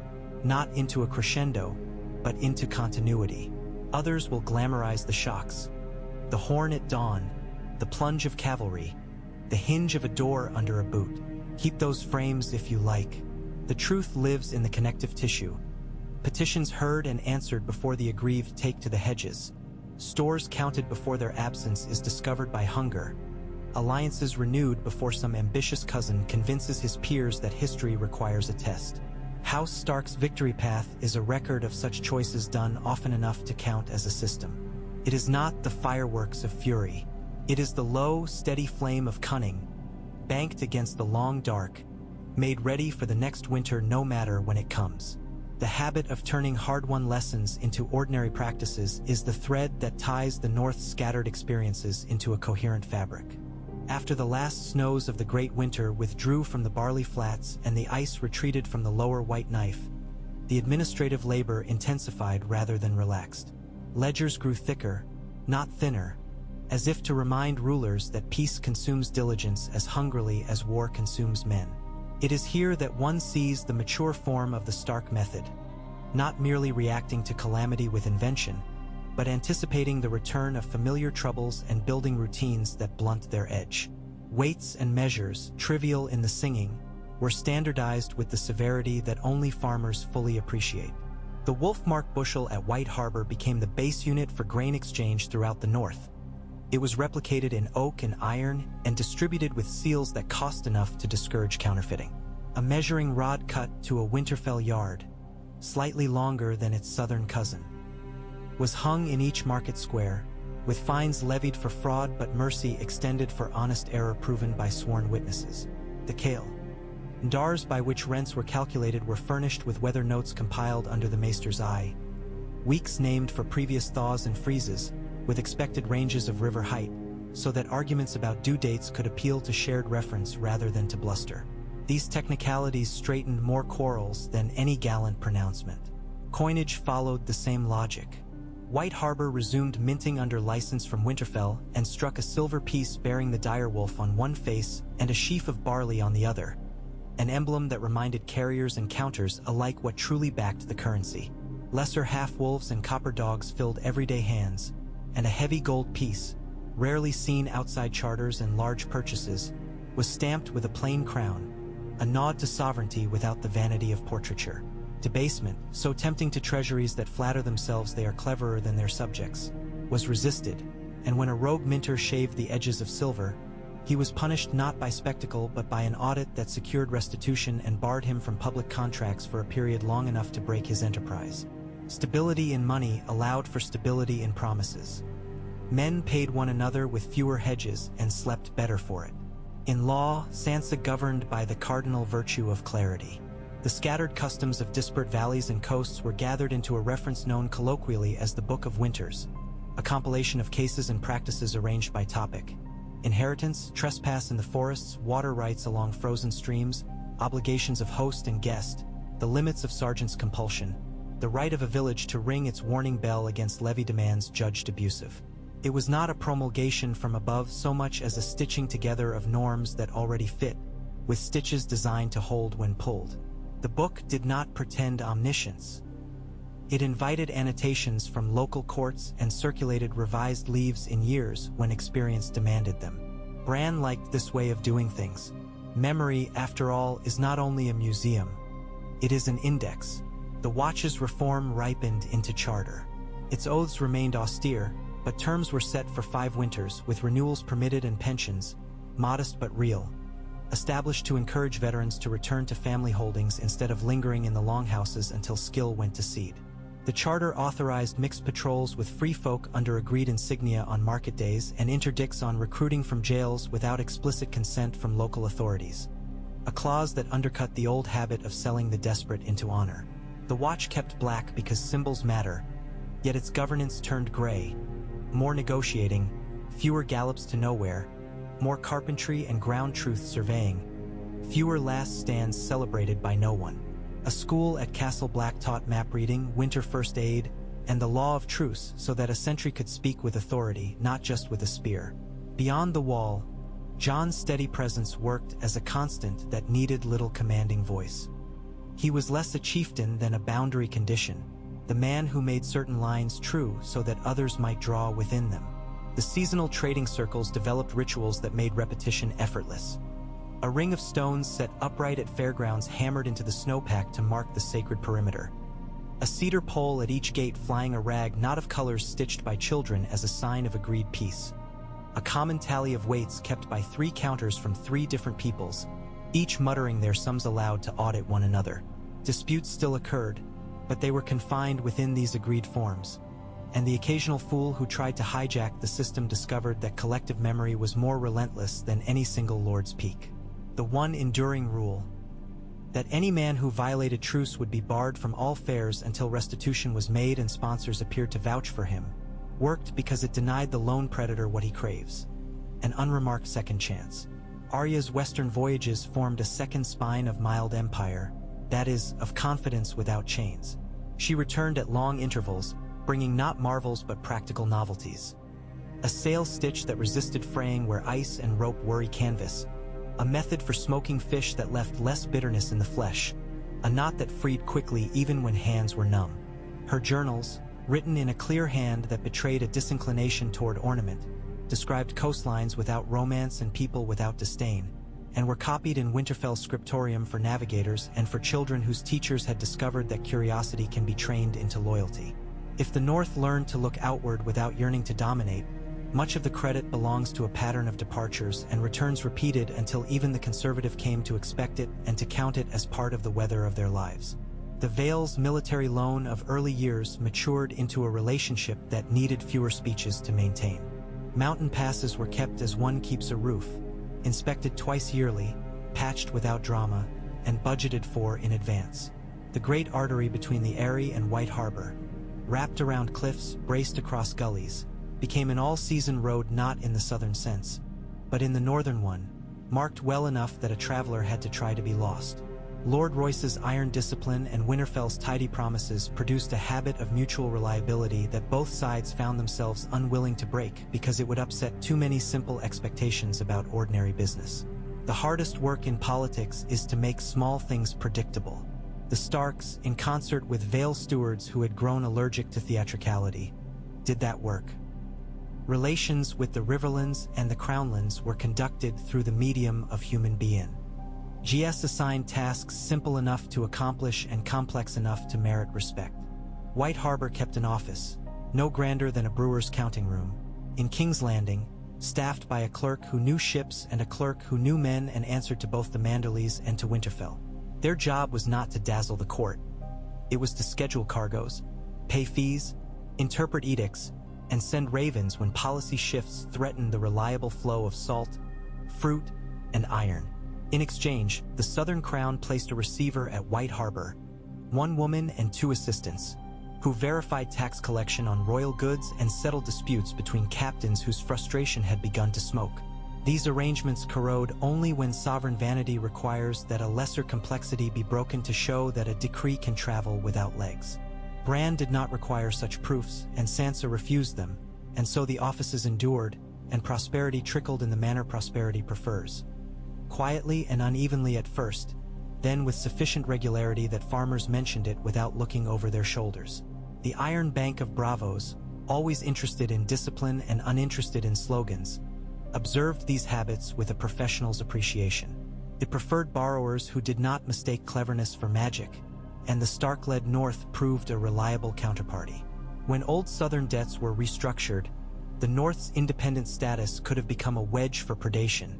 not into a crescendo, but into continuity. Others will glamorize the shocks. The horn at dawn, the plunge of cavalry, the hinge of a door under a boot. Keep those frames if you like. The truth lives in the connective tissue. Petitions heard and answered before the aggrieved take to the hedges. Stores counted before their absence is discovered by hunger. Alliances renewed before some ambitious cousin convinces his peers that history requires a test. House Stark's victory path is a record of such choices done often enough to count as a system. It is not the fireworks of fury. It is the low, steady flame of cunning, banked against the long dark, made ready for the next winter no matter when it comes. The habit of turning hard-won lessons into ordinary practices is the thread that ties the North's scattered experiences into a coherent fabric. After the last snows of the great winter withdrew from the barley flats and the ice retreated from the lower White Knife, the administrative labor intensified rather than relaxed. Ledgers grew thicker, not thinner, as if to remind rulers that peace consumes diligence as hungrily as war consumes men. It is here that one sees the mature form of the Stark method, not merely reacting to calamity with invention, but anticipating the return of familiar troubles and building routines that blunt their edge. Weights and measures, trivial in the singing, were standardized with the severity that only farmers fully appreciate. The Wolfmark bushel at White Harbor became the base unit for grain exchange throughout the North. It was replicated in oak and iron and distributed with seals that cost enough to discourage counterfeiting. A measuring rod cut to a Winterfell yard, slightly longer than its southern cousin, was hung in each market square, with fines levied for fraud but mercy extended for honest error proven by sworn witnesses. The kale ndars by which rents were calculated were furnished with weather notes compiled under the maester's eye, weeks named for previous thaws and freezes, with expected ranges of river height, so that arguments about due dates could appeal to shared reference rather than to bluster. These technicalities straightened more quarrels than any gallant pronouncement. Coinage followed the same logic. White Harbor resumed minting under license from Winterfell and struck a silver piece bearing the direwolf on one face and a sheaf of barley on the other, an emblem that reminded carriers and counters alike what truly backed the currency. Lesser half-wolves and copper dogs filled everyday hands, and a heavy gold piece, rarely seen outside charters and large purchases, was stamped with a plain crown, a nod to sovereignty without the vanity of portraiture. Debasement, so tempting to treasuries that flatter themselves they are cleverer than their subjects, was resisted, and when a rogue minter shaved the edges of silver, he was punished not by spectacle but by an audit that secured restitution and barred him from public contracts for a period long enough to break his enterprise. Stability in money allowed for stability in promises. Men paid one another with fewer hedges and slept better for it. In law, Sansa governed by the cardinal virtue of clarity. The scattered customs of disparate valleys and coasts were gathered into a reference known colloquially as the Book of Winters, a compilation of cases and practices arranged by topic: inheritance, trespass in the forests, water rights along frozen streams, obligations of host and guest, the limits of sergeant's compulsion, the right of a village to ring its warning bell against levy demands judged abusive. It was not a promulgation from above so much as a stitching together of norms that already fit, with stitches designed to hold when pulled. The book did not pretend omniscience. It invited annotations from local courts and circulated revised leaves in years when experience demanded them. Bran liked this way of doing things. Memory, after all, is not only a museum. It is an index. The Watch's reform ripened into charter. Its oaths remained austere, but terms were set for 5 winters, with renewals permitted and pensions, modest but real, established to encourage veterans to return to family holdings instead of lingering in the longhouses until skill went to seed. The charter authorized mixed patrols with free folk under agreed insignia on market days and interdicts on recruiting from jails without explicit consent from local authorities, a clause that undercut the old habit of selling the desperate into honor. The Watch kept black because symbols matter, yet its governance turned gray. More negotiating, fewer gallops to nowhere, more carpentry and ground truth surveying, fewer last stands celebrated by no one. A school at Castle Black taught map reading, winter first aid, and the law of truce so that a sentry could speak with authority, not just with a spear. Beyond the wall, Jon's steady presence worked as a constant that needed little commanding voice. He was less a chieftain than a boundary condition, the man who made certain lines true so that others might draw within them. The seasonal trading circles developed rituals that made repetition effortless. A ring of stones set upright at fairgrounds hammered into the snowpack to mark the sacred perimeter. A cedar pole at each gate flying a rag not of colors stitched by children as a sign of agreed peace. A common tally of weights kept by 3 counters from 3 different peoples, each muttering their sums aloud to audit one another. Disputes still occurred, but they were confined within these agreed forms, and the occasional fool who tried to hijack the system discovered that collective memory was more relentless than any single lord's peak. The one enduring rule, that any man who violated truce would be barred from all fairs until restitution was made and sponsors appeared to vouch for him, worked because it denied the lone predator what he craves: an unremarked second chance. Arya's western voyages formed a second spine of mild empire, that is, of confidence without chains. She returned at long intervals, bringing not marvels but practical novelties. A sail stitch that resisted fraying where ice and rope worry canvas, a method for smoking fish that left less bitterness in the flesh, a knot that freed quickly even when hands were numb. Her journals, written in a clear hand that betrayed a disinclination toward ornament, described coastlines without romance and people without disdain, and were copied in Winterfell's scriptorium for navigators and for children whose teachers had discovered that curiosity can be trained into loyalty. If the North learned to look outward without yearning to dominate, much of the credit belongs to a pattern of departures and returns repeated until even the conservative came to expect it and to count it as part of the weather of their lives. The Vale's military loan of early years matured into a relationship that needed fewer speeches to maintain. Mountain passes were kept as one keeps a roof, inspected twice yearly, patched without drama, and budgeted for in advance. The great artery between the Erie and White Harbor, wrapped around cliffs, braced across gullies, became an all-season road not in the southern sense, but in the northern one, marked well enough that a traveler had to try to be lost. Lord Royce's iron discipline and Winterfell's tidy promises produced a habit of mutual reliability that both sides found themselves unwilling to break because it would upset too many simple expectations about ordinary business. The hardest work in politics is to make small things predictable. The Starks, in concert with Vale stewards who had grown allergic to theatricality, did that work. Relations with the Riverlands and the Crownlands were conducted through the medium of human being. GS assigned tasks simple enough to accomplish and complex enough to merit respect. White Harbor kept an office, no grander than a brewer's counting room, in King's Landing, staffed by a clerk who knew ships and a clerk who knew men and answered to both the Manderleys and to Winterfell. Their job was not to dazzle the court. It was to schedule cargoes, pay fees, interpret edicts, and send ravens when policy shifts threatened the reliable flow of salt, fruit, and iron. In exchange, the Southern Crown placed a receiver at White Harbor, one woman and 2 assistants, who verified tax collection on royal goods and settled disputes between captains whose frustration had begun to smoke. These arrangements corrode only when sovereign vanity requires that a lesser complexity be broken to show that a decree can travel without legs. Bran did not require such proofs, and Sansa refused them, and so the offices endured, and prosperity trickled in the manner prosperity prefers. Quietly and unevenly at first, then with sufficient regularity that farmers mentioned it without looking over their shoulders. The Iron Bank of Bravos, always interested in discipline and uninterested in slogans, observed these habits with a professional's appreciation. It preferred borrowers who did not mistake cleverness for magic, and the Stark-led North proved a reliable counterparty. When old Southern debts were restructured, the North's independent status could have become a wedge for predation.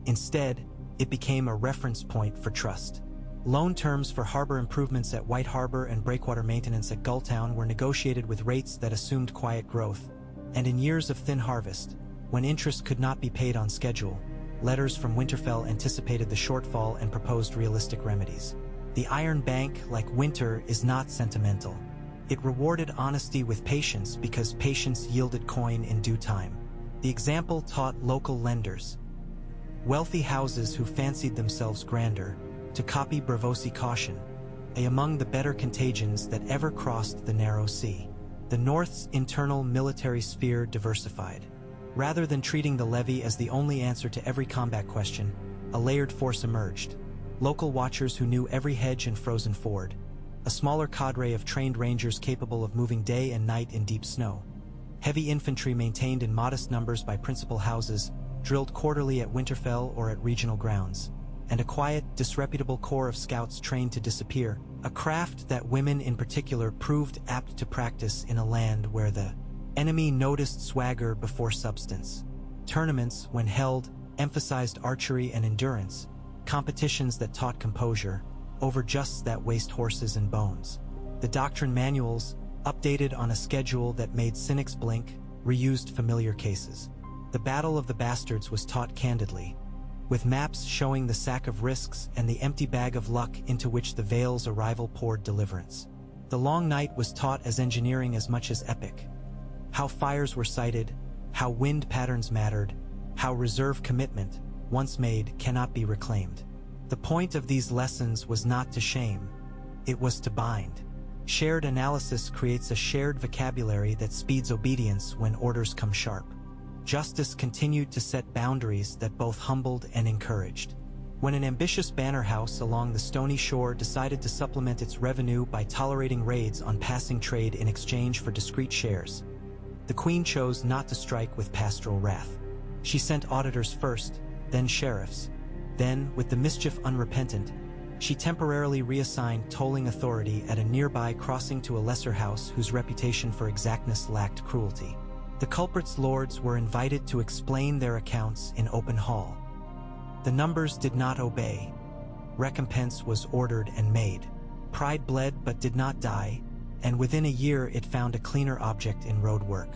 Instead, it became a reference point for trust. Loan terms for harbor improvements at White Harbor and breakwater maintenance at Gulltown were negotiated with rates that assumed quiet growth, and in years of thin harvest, when interest could not be paid on schedule, letters from Winterfell anticipated the shortfall and proposed realistic remedies. The Iron Bank, like Winter, is not sentimental. It rewarded honesty with patience because patience yielded coin in due time. The example taught local lenders, wealthy houses who fancied themselves grander, to copy Braavosi caution, among the better contagions that ever crossed the narrow sea. The North's internal military sphere diversified. Rather than treating the levy as the only answer to every combat question, a layered force emerged. Local watchers who knew every hedge and frozen ford. A smaller cadre of trained rangers capable of moving day and night in deep snow. Heavy infantry maintained in modest numbers by principal houses, drilled quarterly at Winterfell or at regional grounds, and a quiet, disreputable corps of scouts trained to disappear, a craft that women in particular proved apt to practice in a land where the enemy noticed swagger before substance. Tournaments, when held, emphasized archery and endurance, competitions that taught composure, over justs that waste horses and bones. The doctrine manuals, updated on a schedule that made cynics blink, reused familiar cases. The Battle of the Bastards was taught candidly, with maps showing the sack of risks and the empty bag of luck into which the Vale's arrival poured deliverance. The Long Night was taught as engineering as much as epic. How fires were sighted, how wind patterns mattered, how reserve commitment, once made, cannot be reclaimed. The point of these lessons was not to shame, it was to bind. Shared analysis creates a shared vocabulary that speeds obedience when orders come sharp. Justice continued to set boundaries that both humbled and encouraged. When an ambitious banner house along the stony shore decided to supplement its revenue by tolerating raids on passing trade in exchange for discrete shares, the Queen chose not to strike with pastoral wrath. She sent auditors first, then sheriffs. Then, with the mischief unrepentant, she temporarily reassigned tolling authority at a nearby crossing to a lesser house whose reputation for exactness lacked cruelty. The culprits' lords were invited to explain their accounts in open hall. The numbers did not obey. Recompense was ordered and made. Pride bled but did not die, and within a year it found a cleaner object in road work.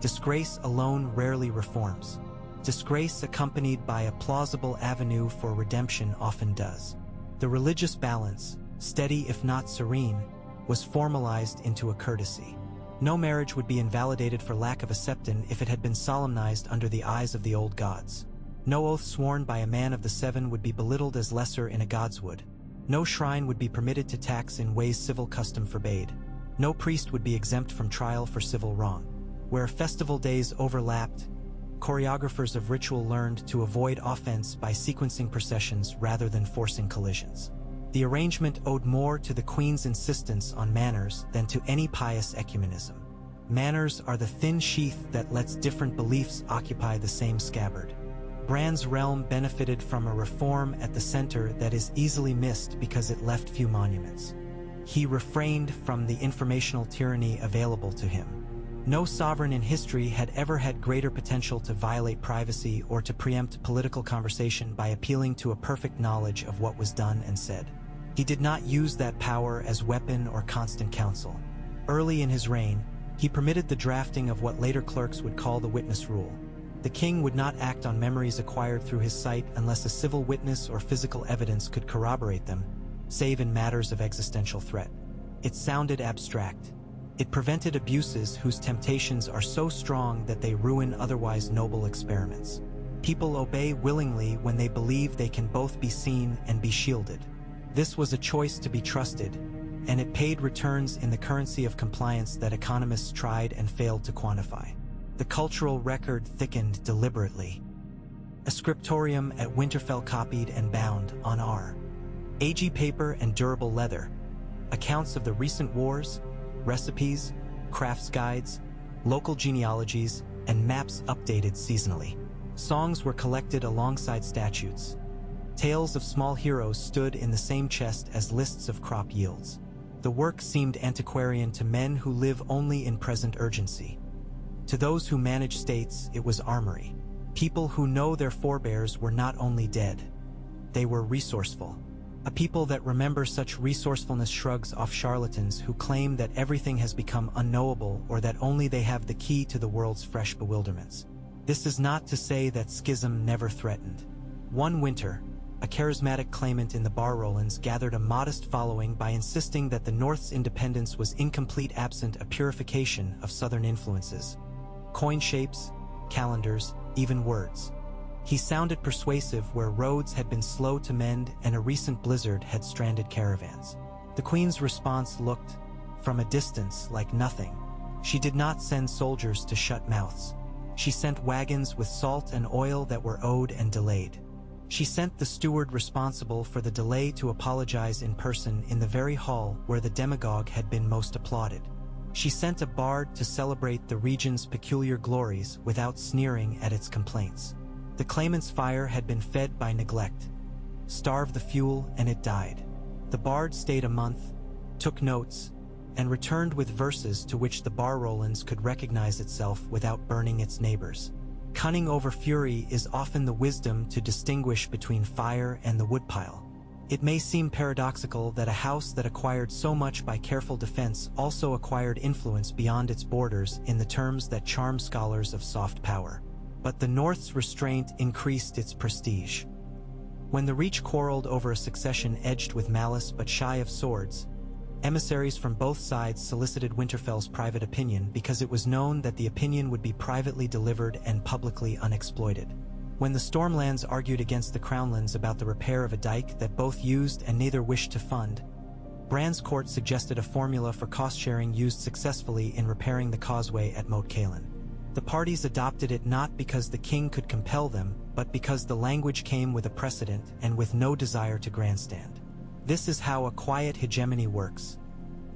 Disgrace alone rarely reforms. Disgrace accompanied by a plausible avenue for redemption often does. The religious balance, steady if not serene, was formalized into a courtesy. No marriage would be invalidated for lack of a septon if it had been solemnized under the eyes of the old gods. No oath sworn by a man of the seven would be belittled as lesser in a god's wood. No shrine would be permitted to tax in ways civil custom forbade. No priest would be exempt from trial for civil wrong. Where festival days overlapped, choreographers of ritual learned to avoid offense by sequencing processions rather than forcing collisions. The arrangement owed more to the queen's insistence on manners than to any pious ecumenism. Manners are the thin sheath that lets different beliefs occupy the same scabbard. Bran's realm benefited from a reform at the center that is easily missed because it left few monuments. He refrained from the informational tyranny available to him. No sovereign in history had ever had greater potential to violate privacy or to preempt political conversation by appealing to a perfect knowledge of what was done and said. He did not use that power as weapon or constant counsel. Early in his reign, he permitted the drafting of what later clerks would call the witness rule. The king would not act on memories acquired through his sight unless a civil witness or physical evidence could corroborate them, save in matters of existential threat. It sounded abstract. It prevented abuses whose temptations are so strong that they ruin otherwise noble experiments. People obey willingly when they believe they can both be seen and be shielded. This was a choice to be trusted, and it paid returns in the currency of compliance that economists tried and failed to quantify. The cultural record thickened deliberately. A scriptorium at Winterfell copied and bound on R. AG paper and durable leather, accounts of the recent wars, recipes, crafts guides, local genealogies, and maps updated seasonally. Songs were collected alongside statutes. Tales of small heroes stood in the same chest as lists of crop yields. The work seemed antiquarian to men who live only in present urgency. To those who manage states, it was armory. People who know their forebears were not only dead, they were resourceful. A people that remember such resourcefulness shrugs off charlatans who claim that everything has become unknowable or that only they have the key to the world's fresh bewilderments. This is not to say that schism never threatened. One winter, a charismatic claimant in the Barrowlands gathered a modest following by insisting that the North's independence was incomplete absent a purification of Southern influences. Coin shapes, calendars, even words. He sounded persuasive where roads had been slow to mend and a recent blizzard had stranded caravans. The Queen's response looked, from a distance, like nothing. She did not send soldiers to shut mouths. She sent wagons with salt and oil that were owed and delayed. She sent the steward responsible for the delay to apologize in person in the very hall where the demagogue had been most applauded. She sent a bard to celebrate the region's peculiar glories without sneering at its complaints. The claimant's fire had been fed by neglect. Starved the fuel and it died. The bard stayed a month, took notes, and returned with verses to which the Barrowlands could recognize itself without burning its neighbors. Cunning over fury is often the wisdom to distinguish between fire and the woodpile. It may seem paradoxical that a house that acquired so much by careful defense also acquired influence beyond its borders in the terms that charm scholars of soft power. But the North's restraint increased its prestige. When the Reach quarreled over a succession edged with malice but shy of swords, emissaries from both sides solicited Winterfell's private opinion because it was known that the opinion would be privately delivered and publicly unexploited. When the Stormlands argued against the Crownlands about the repair of a dike that both used and neither wished to fund, Bran's court suggested a formula for cost-sharing used successfully in repairing the causeway at Moat Cailin. The parties adopted it not because the king could compel them, but because the language came with a precedent and with no desire to grandstand. This is how a quiet hegemony works,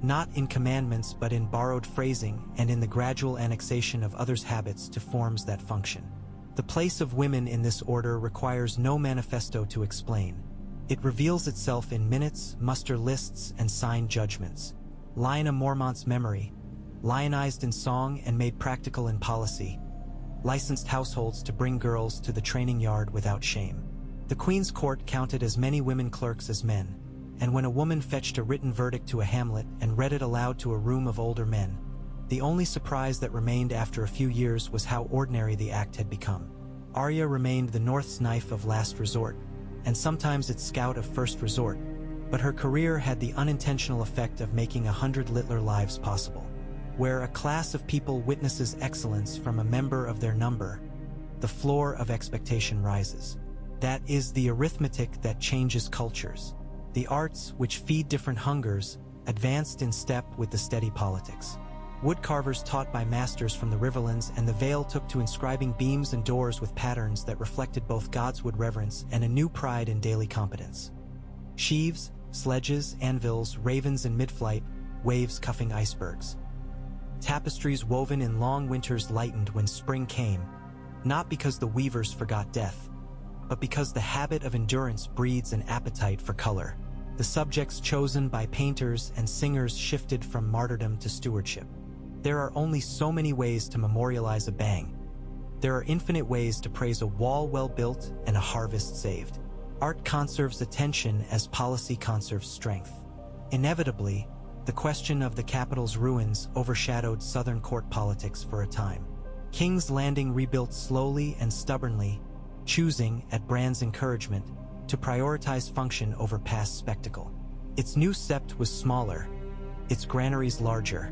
not in commandments but in borrowed phrasing and in the gradual annexation of others' habits to forms that function. The place of women in this order requires no manifesto to explain. It reveals itself in minutes, muster lists, and signed judgments. Lyanna Mormont's memory, lionized in song and made practical in policy, licensed households to bring girls to the training yard without shame. The Queen's court counted as many women clerks as men, and when a woman fetched a written verdict to a hamlet and read it aloud to a room of older men, the only surprise that remained after a few years was how ordinary the act had become. Arya remained the North's knife of last resort, and sometimes its scout of first resort, but her career had the unintentional effect of making 100 littler lives possible. Where a class of people witnesses excellence from a member of their number, the floor of expectation rises. That is the arithmetic that changes cultures. The arts, which feed different hungers, advanced in step with the steady politics. Woodcarvers taught by masters from the Riverlands, and the Vale took to inscribing beams and doors with patterns that reflected both Godswood reverence and a new pride in daily competence. Sheaves, sledges, anvils, ravens in mid-flight, waves cuffing icebergs. Tapestries woven in long winters lightened when spring came, not because the weavers forgot death, but because the habit of endurance breeds an appetite for color. The subjects chosen by painters and singers shifted from martyrdom to stewardship. There are only so many ways to memorialize a bang. There are infinite ways to praise a wall well built and a harvest saved. Art conserves attention as policy conserves strength. Inevitably, the question of the capital's ruins overshadowed Southern court politics for a time. King's Landing rebuilt slowly and stubbornly, choosing, at Bran's encouragement, to prioritize function over past spectacle. Its new sept was smaller, its granaries larger,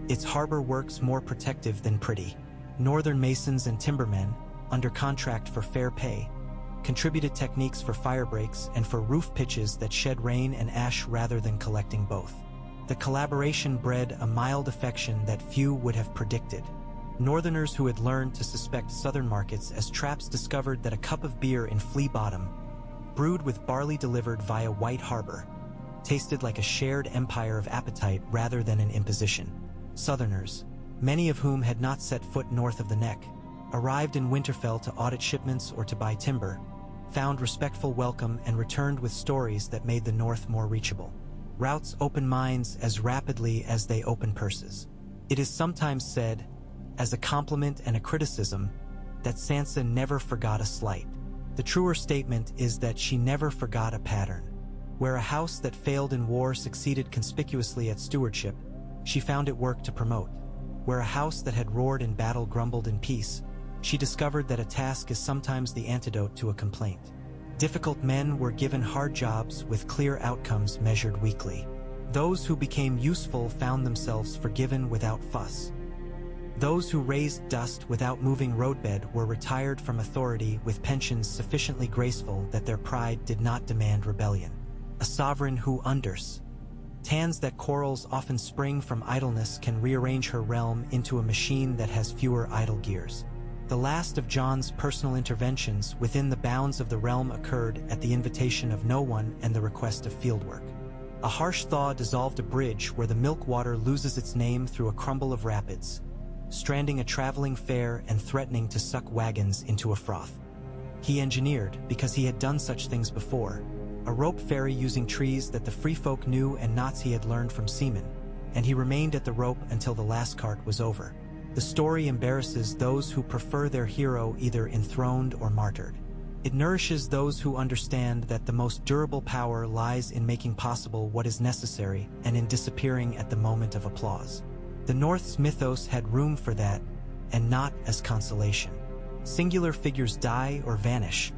its harbor works more protective than pretty. Northern masons and timbermen, under contract for fair pay, contributed techniques for fire breaks and for roof pitches that shed rain and ash rather than collecting both. The collaboration bred a mild affection that few would have predicted. Northerners who had learned to suspect Southern markets as traps discovered that a cup of beer in Flea Bottom, brewed with barley delivered via White Harbor, tasted like a shared empire of appetite rather than an imposition. Southerners, many of whom had not set foot north of the Neck, arrived in Winterfell to audit shipments or to buy timber, found respectful welcome and returned with stories that made the North more reachable. Routes open minds as rapidly as they open purses. It is sometimes said, as a compliment and a criticism, that Sansa never forgot a slight. The truer statement is that she never forgot a pattern. Where a house that failed in war succeeded conspicuously at stewardship, she found it work to promote. Where a house that had roared in battle grumbled in peace, she discovered that a task is sometimes the antidote to a complaint. Difficult men were given hard jobs with clear outcomes measured weekly. Those who became useful found themselves forgiven without fuss. Those who raised dust without moving roadbed were retired from authority with pensions sufficiently graceful that their pride did not demand rebellion. A sovereign who understands that quarrels often spring from idleness can rearrange her realm into a machine that has fewer idle gears. The last of Jon's personal interventions within the bounds of the realm occurred at the invitation of no one and the request of fieldwork. A harsh thaw dissolved a bridge where the milk water loses its name through a crumble of rapids, stranding a traveling fair and threatening to suck wagons into a froth. He engineered, because he had done such things before, a rope ferry using trees that the free folk knew and knots he had learned from seamen, and he remained at the rope until the last cart was over. The story embarrasses those who prefer their hero either enthroned or martyred. It nourishes those who understand that the most durable power lies in making possible what is necessary and in disappearing at the moment of applause. The North's mythos had room for that, and not as consolation. Singular figures die or vanish.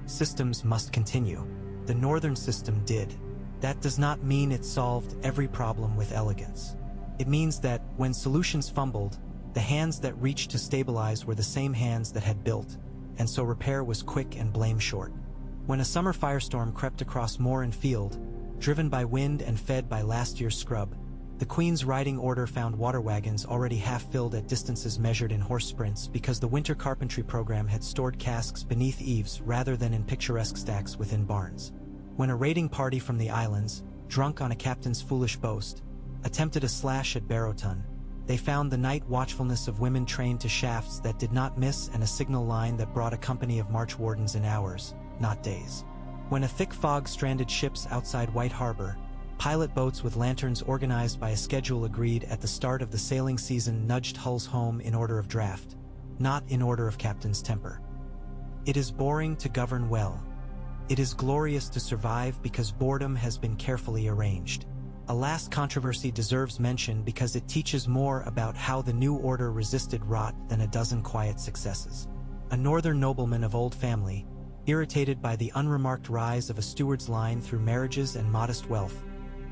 Systems must continue. The Northern system did. That does not mean it solved every problem with elegance. It means that, when solutions fumbled, the hands that reached to stabilize were the same hands that had built, and so repair was quick and blame short. When a summer firestorm crept across moor and field, driven by wind and fed by last year's scrub, the Queen's riding order found water wagons already half-filled at distances measured in horse sprints because the winter carpentry program had stored casks beneath eaves rather than in picturesque stacks within barns. When a raiding party from the islands, drunk on a captain's foolish boast, attempted a slash at Barrowton, they found the night watchfulness of women trained to shafts that did not miss and a signal line that brought a company of march wardens in hours, not days. When a thick fog stranded ships outside White Harbor, pilot boats with lanterns organized by a schedule agreed at the start of the sailing season nudged hulls home in order of draft, not in order of captain's temper. It is boring to govern well. It is glorious to survive because boredom has been carefully arranged. A last controversy deserves mention because it teaches more about how the new order resisted rot than a dozen quiet successes. A northern nobleman of old family, irritated by the unremarked rise of a steward's line through marriages and modest wealth,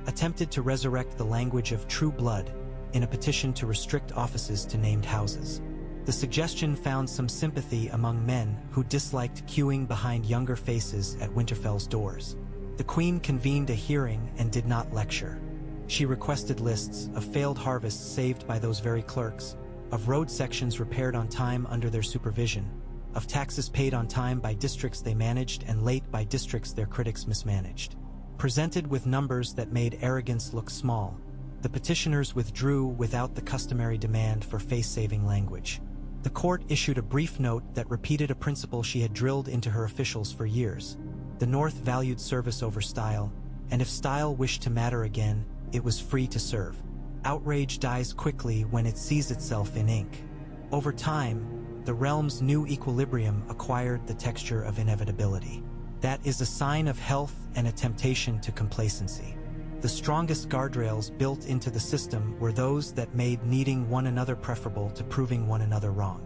attempted to resurrect the language of true blood in a petition to restrict offices to named houses. The suggestion found some sympathy among men who disliked queuing behind younger faces at Winterfell's doors. The Queen convened a hearing and did not lecture. She requested lists of failed harvests saved by those very clerks, of road sections repaired on time under their supervision, of taxes paid on time by districts they managed and late by districts their critics mismanaged. Presented with numbers that made arrogance look small, the petitioners withdrew without the customary demand for face-saving language. The court issued a brief note that repeated a principle she had drilled into her officials for years. The North valued service over style, and if style wished to matter again, it was free to serve. Outrage dies quickly when it sees itself in ink. Over time, the realm's new equilibrium acquired the texture of inevitability. That is a sign of health and a temptation to complacency. The strongest guardrails built into the system were those that made needing one another preferable to proving one another wrong.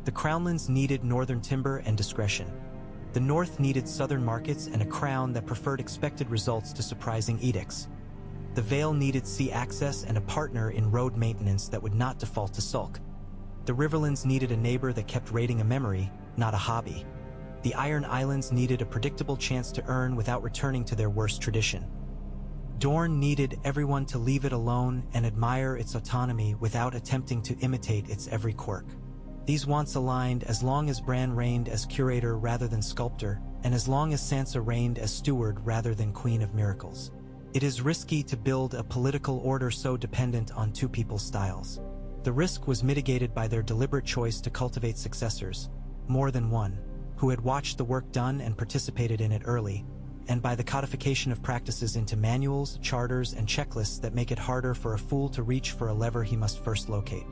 The Crownlands needed northern timber and discretion. The North needed southern markets and a crown that preferred expected results to surprising edicts. The Vale needed sea access and a partner in road maintenance that would not default to sulk. The Riverlands needed a neighbor that kept raiding a memory, not a hobby. The Iron Islands needed a predictable chance to earn without returning to their worst tradition. Dorne needed everyone to leave it alone and admire its autonomy without attempting to imitate its every quirk. These wants aligned as long as Bran reigned as curator rather than sculptor, and as long as Sansa reigned as steward rather than queen of miracles. It is risky to build a political order so dependent on two people's styles. The risk was mitigated by their deliberate choice to cultivate successors, more than one, who had watched the work done and participated in it early, and by the codification of practices into manuals, charters, and checklists that make it harder for a fool to reach for a lever he must first locate.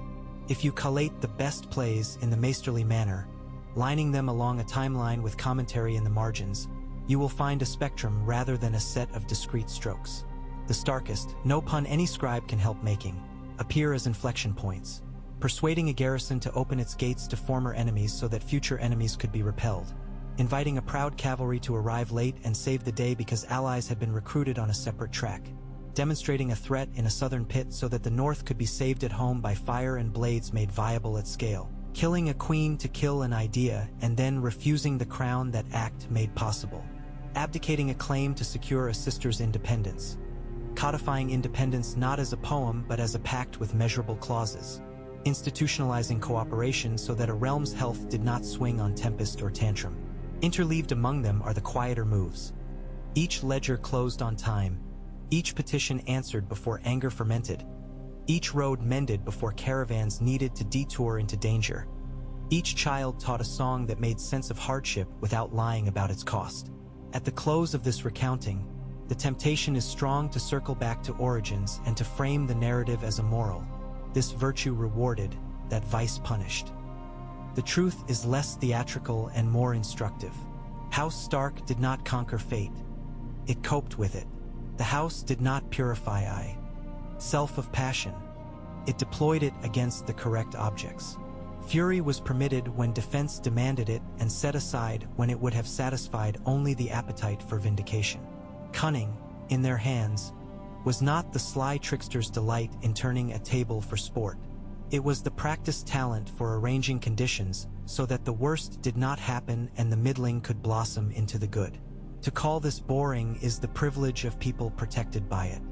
If you collate the best plays in the masterly manner, lining them along a timeline with commentary in the margins, you will find a spectrum rather than a set of discrete strokes. The starkest, no pun any scribe can help making, appear as inflection points, persuading a garrison to open its gates to former enemies so that future enemies could be repelled, inviting a proud cavalry to arrive late and save the day because allies had been recruited on a separate track, demonstrating a threat in a southern pit so that the North could be saved at home by fire and blades made viable at scale, killing a queen to kill an idea and then refusing the crown that act made possible, abdicating a claim to secure a sister's independence, codifying independence not as a poem but as a pact with measurable clauses, institutionalizing cooperation so that a realm's health did not swing on tempest or tantrum. Interleaved among them are the quieter moves. Each ledger closed on time, each petition answered before anger fermented, each road mended before caravans needed to detour into danger. Each child taught a song that made sense of hardship without lying about its cost. At the close of this recounting, the temptation is strong to circle back to origins and to frame the narrative as a moral. This virtue rewarded, that vice punished. The truth is less theatrical and more instructive. House Stark did not conquer fate. It coped with it. The house did not purify self of passion. It deployed it against the correct objects. Fury was permitted when defense demanded it and set aside when it would have satisfied only the appetite for vindication. Cunning, in their hands, was not the sly trickster's delight in turning a table for sport. It was the practiced talent for arranging conditions so that the worst did not happen and the middling could blossom into the good. To call this boring is the privilege of people protected by it.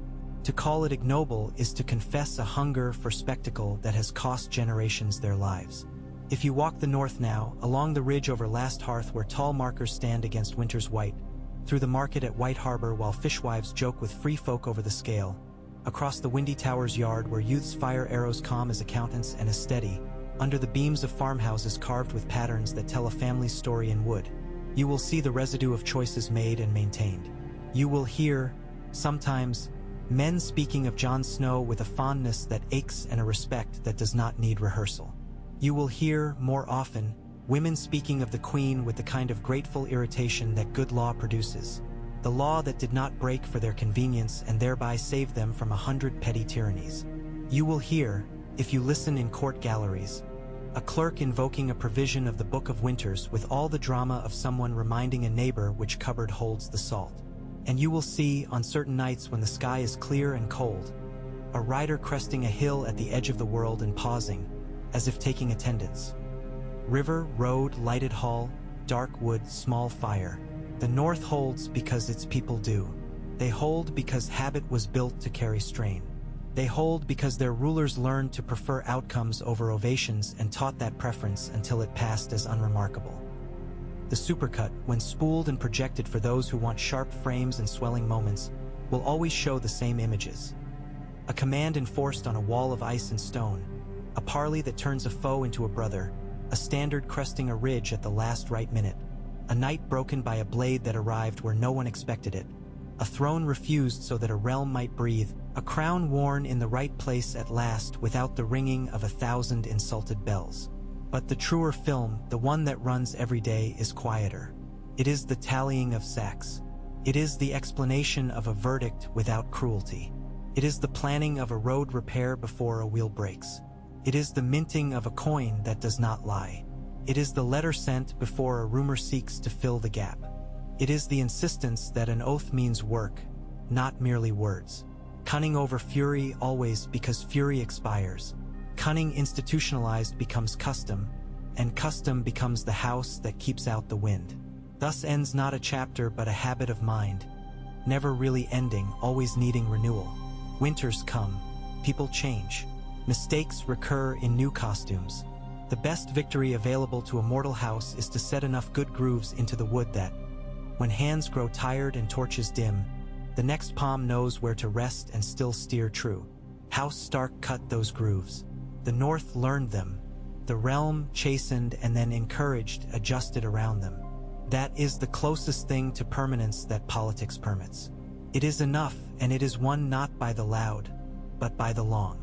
To call it ignoble is to confess a hunger for spectacle that has cost generations their lives. If you walk the north now, along the ridge over Last Hearth where tall markers stand against winter's white, through the market at White Harbor while fishwives joke with free folk over the scale, across the Windy Tower's yard where youths fire arrows calm as accountants and as steady, under the beams of farmhouses carved with patterns that tell a family's story in wood, you will see the residue of choices made and maintained. You will hear, sometimes, men speaking of Jon Snow with a fondness that aches and a respect that does not need rehearsal. You will hear, more often, women speaking of the queen with the kind of grateful irritation that good law produces. The law that did not break for their convenience and thereby saved them from 100 petty tyrannies. You will hear, if you listen in court galleries, a clerk invoking a provision of the Book of Winters with all the drama of someone reminding a neighbor which cupboard holds the salt. And you will see, on certain nights when the sky is clear and cold, a rider cresting a hill at the edge of the world and pausing, as if taking attendance. River, road, lighted hall, dark wood, small fire. The North holds because its people do. They hold because habit was built to carry strain. They hold because their rulers learned to prefer outcomes over ovations and taught that preference until it passed as unremarkable. The supercut, when spooled and projected for those who want sharp frames and swelling moments, will always show the same images. A command enforced on a wall of ice and stone, a parley that turns a foe into a brother, a standard cresting a ridge at the last right minute, a night broken by a blade that arrived where no one expected it, a throne refused so that a realm might breathe, a crown worn in the right place at last without the ringing of 1,000 insulted bells. But the truer film, the one that runs every day, is quieter. It is the tallying of sacks. It is the explanation of a verdict without cruelty. It is the planning of a road repair before a wheel breaks. It is the minting of a coin that does not lie. It is the letter sent before a rumor seeks to fill the gap. It is the insistence that an oath means work, not merely words. Cunning over fury always, because fury expires. Cunning institutionalized becomes custom, and custom becomes the house that keeps out the wind. Thus ends not a chapter but a habit of mind, never really ending, always needing renewal. Winters come, people change, mistakes recur in new costumes. The best victory available to a mortal house is to set enough good grooves into the wood that, when hands grow tired and torches dim, the next palm knows where to rest and still steer true. House Stark cut those grooves. The North learned them. The realm, chastened and then encouraged, adjusted around them. That is the closest thing to permanence that politics permits. It is enough, and it is won not by the loud, but by the long.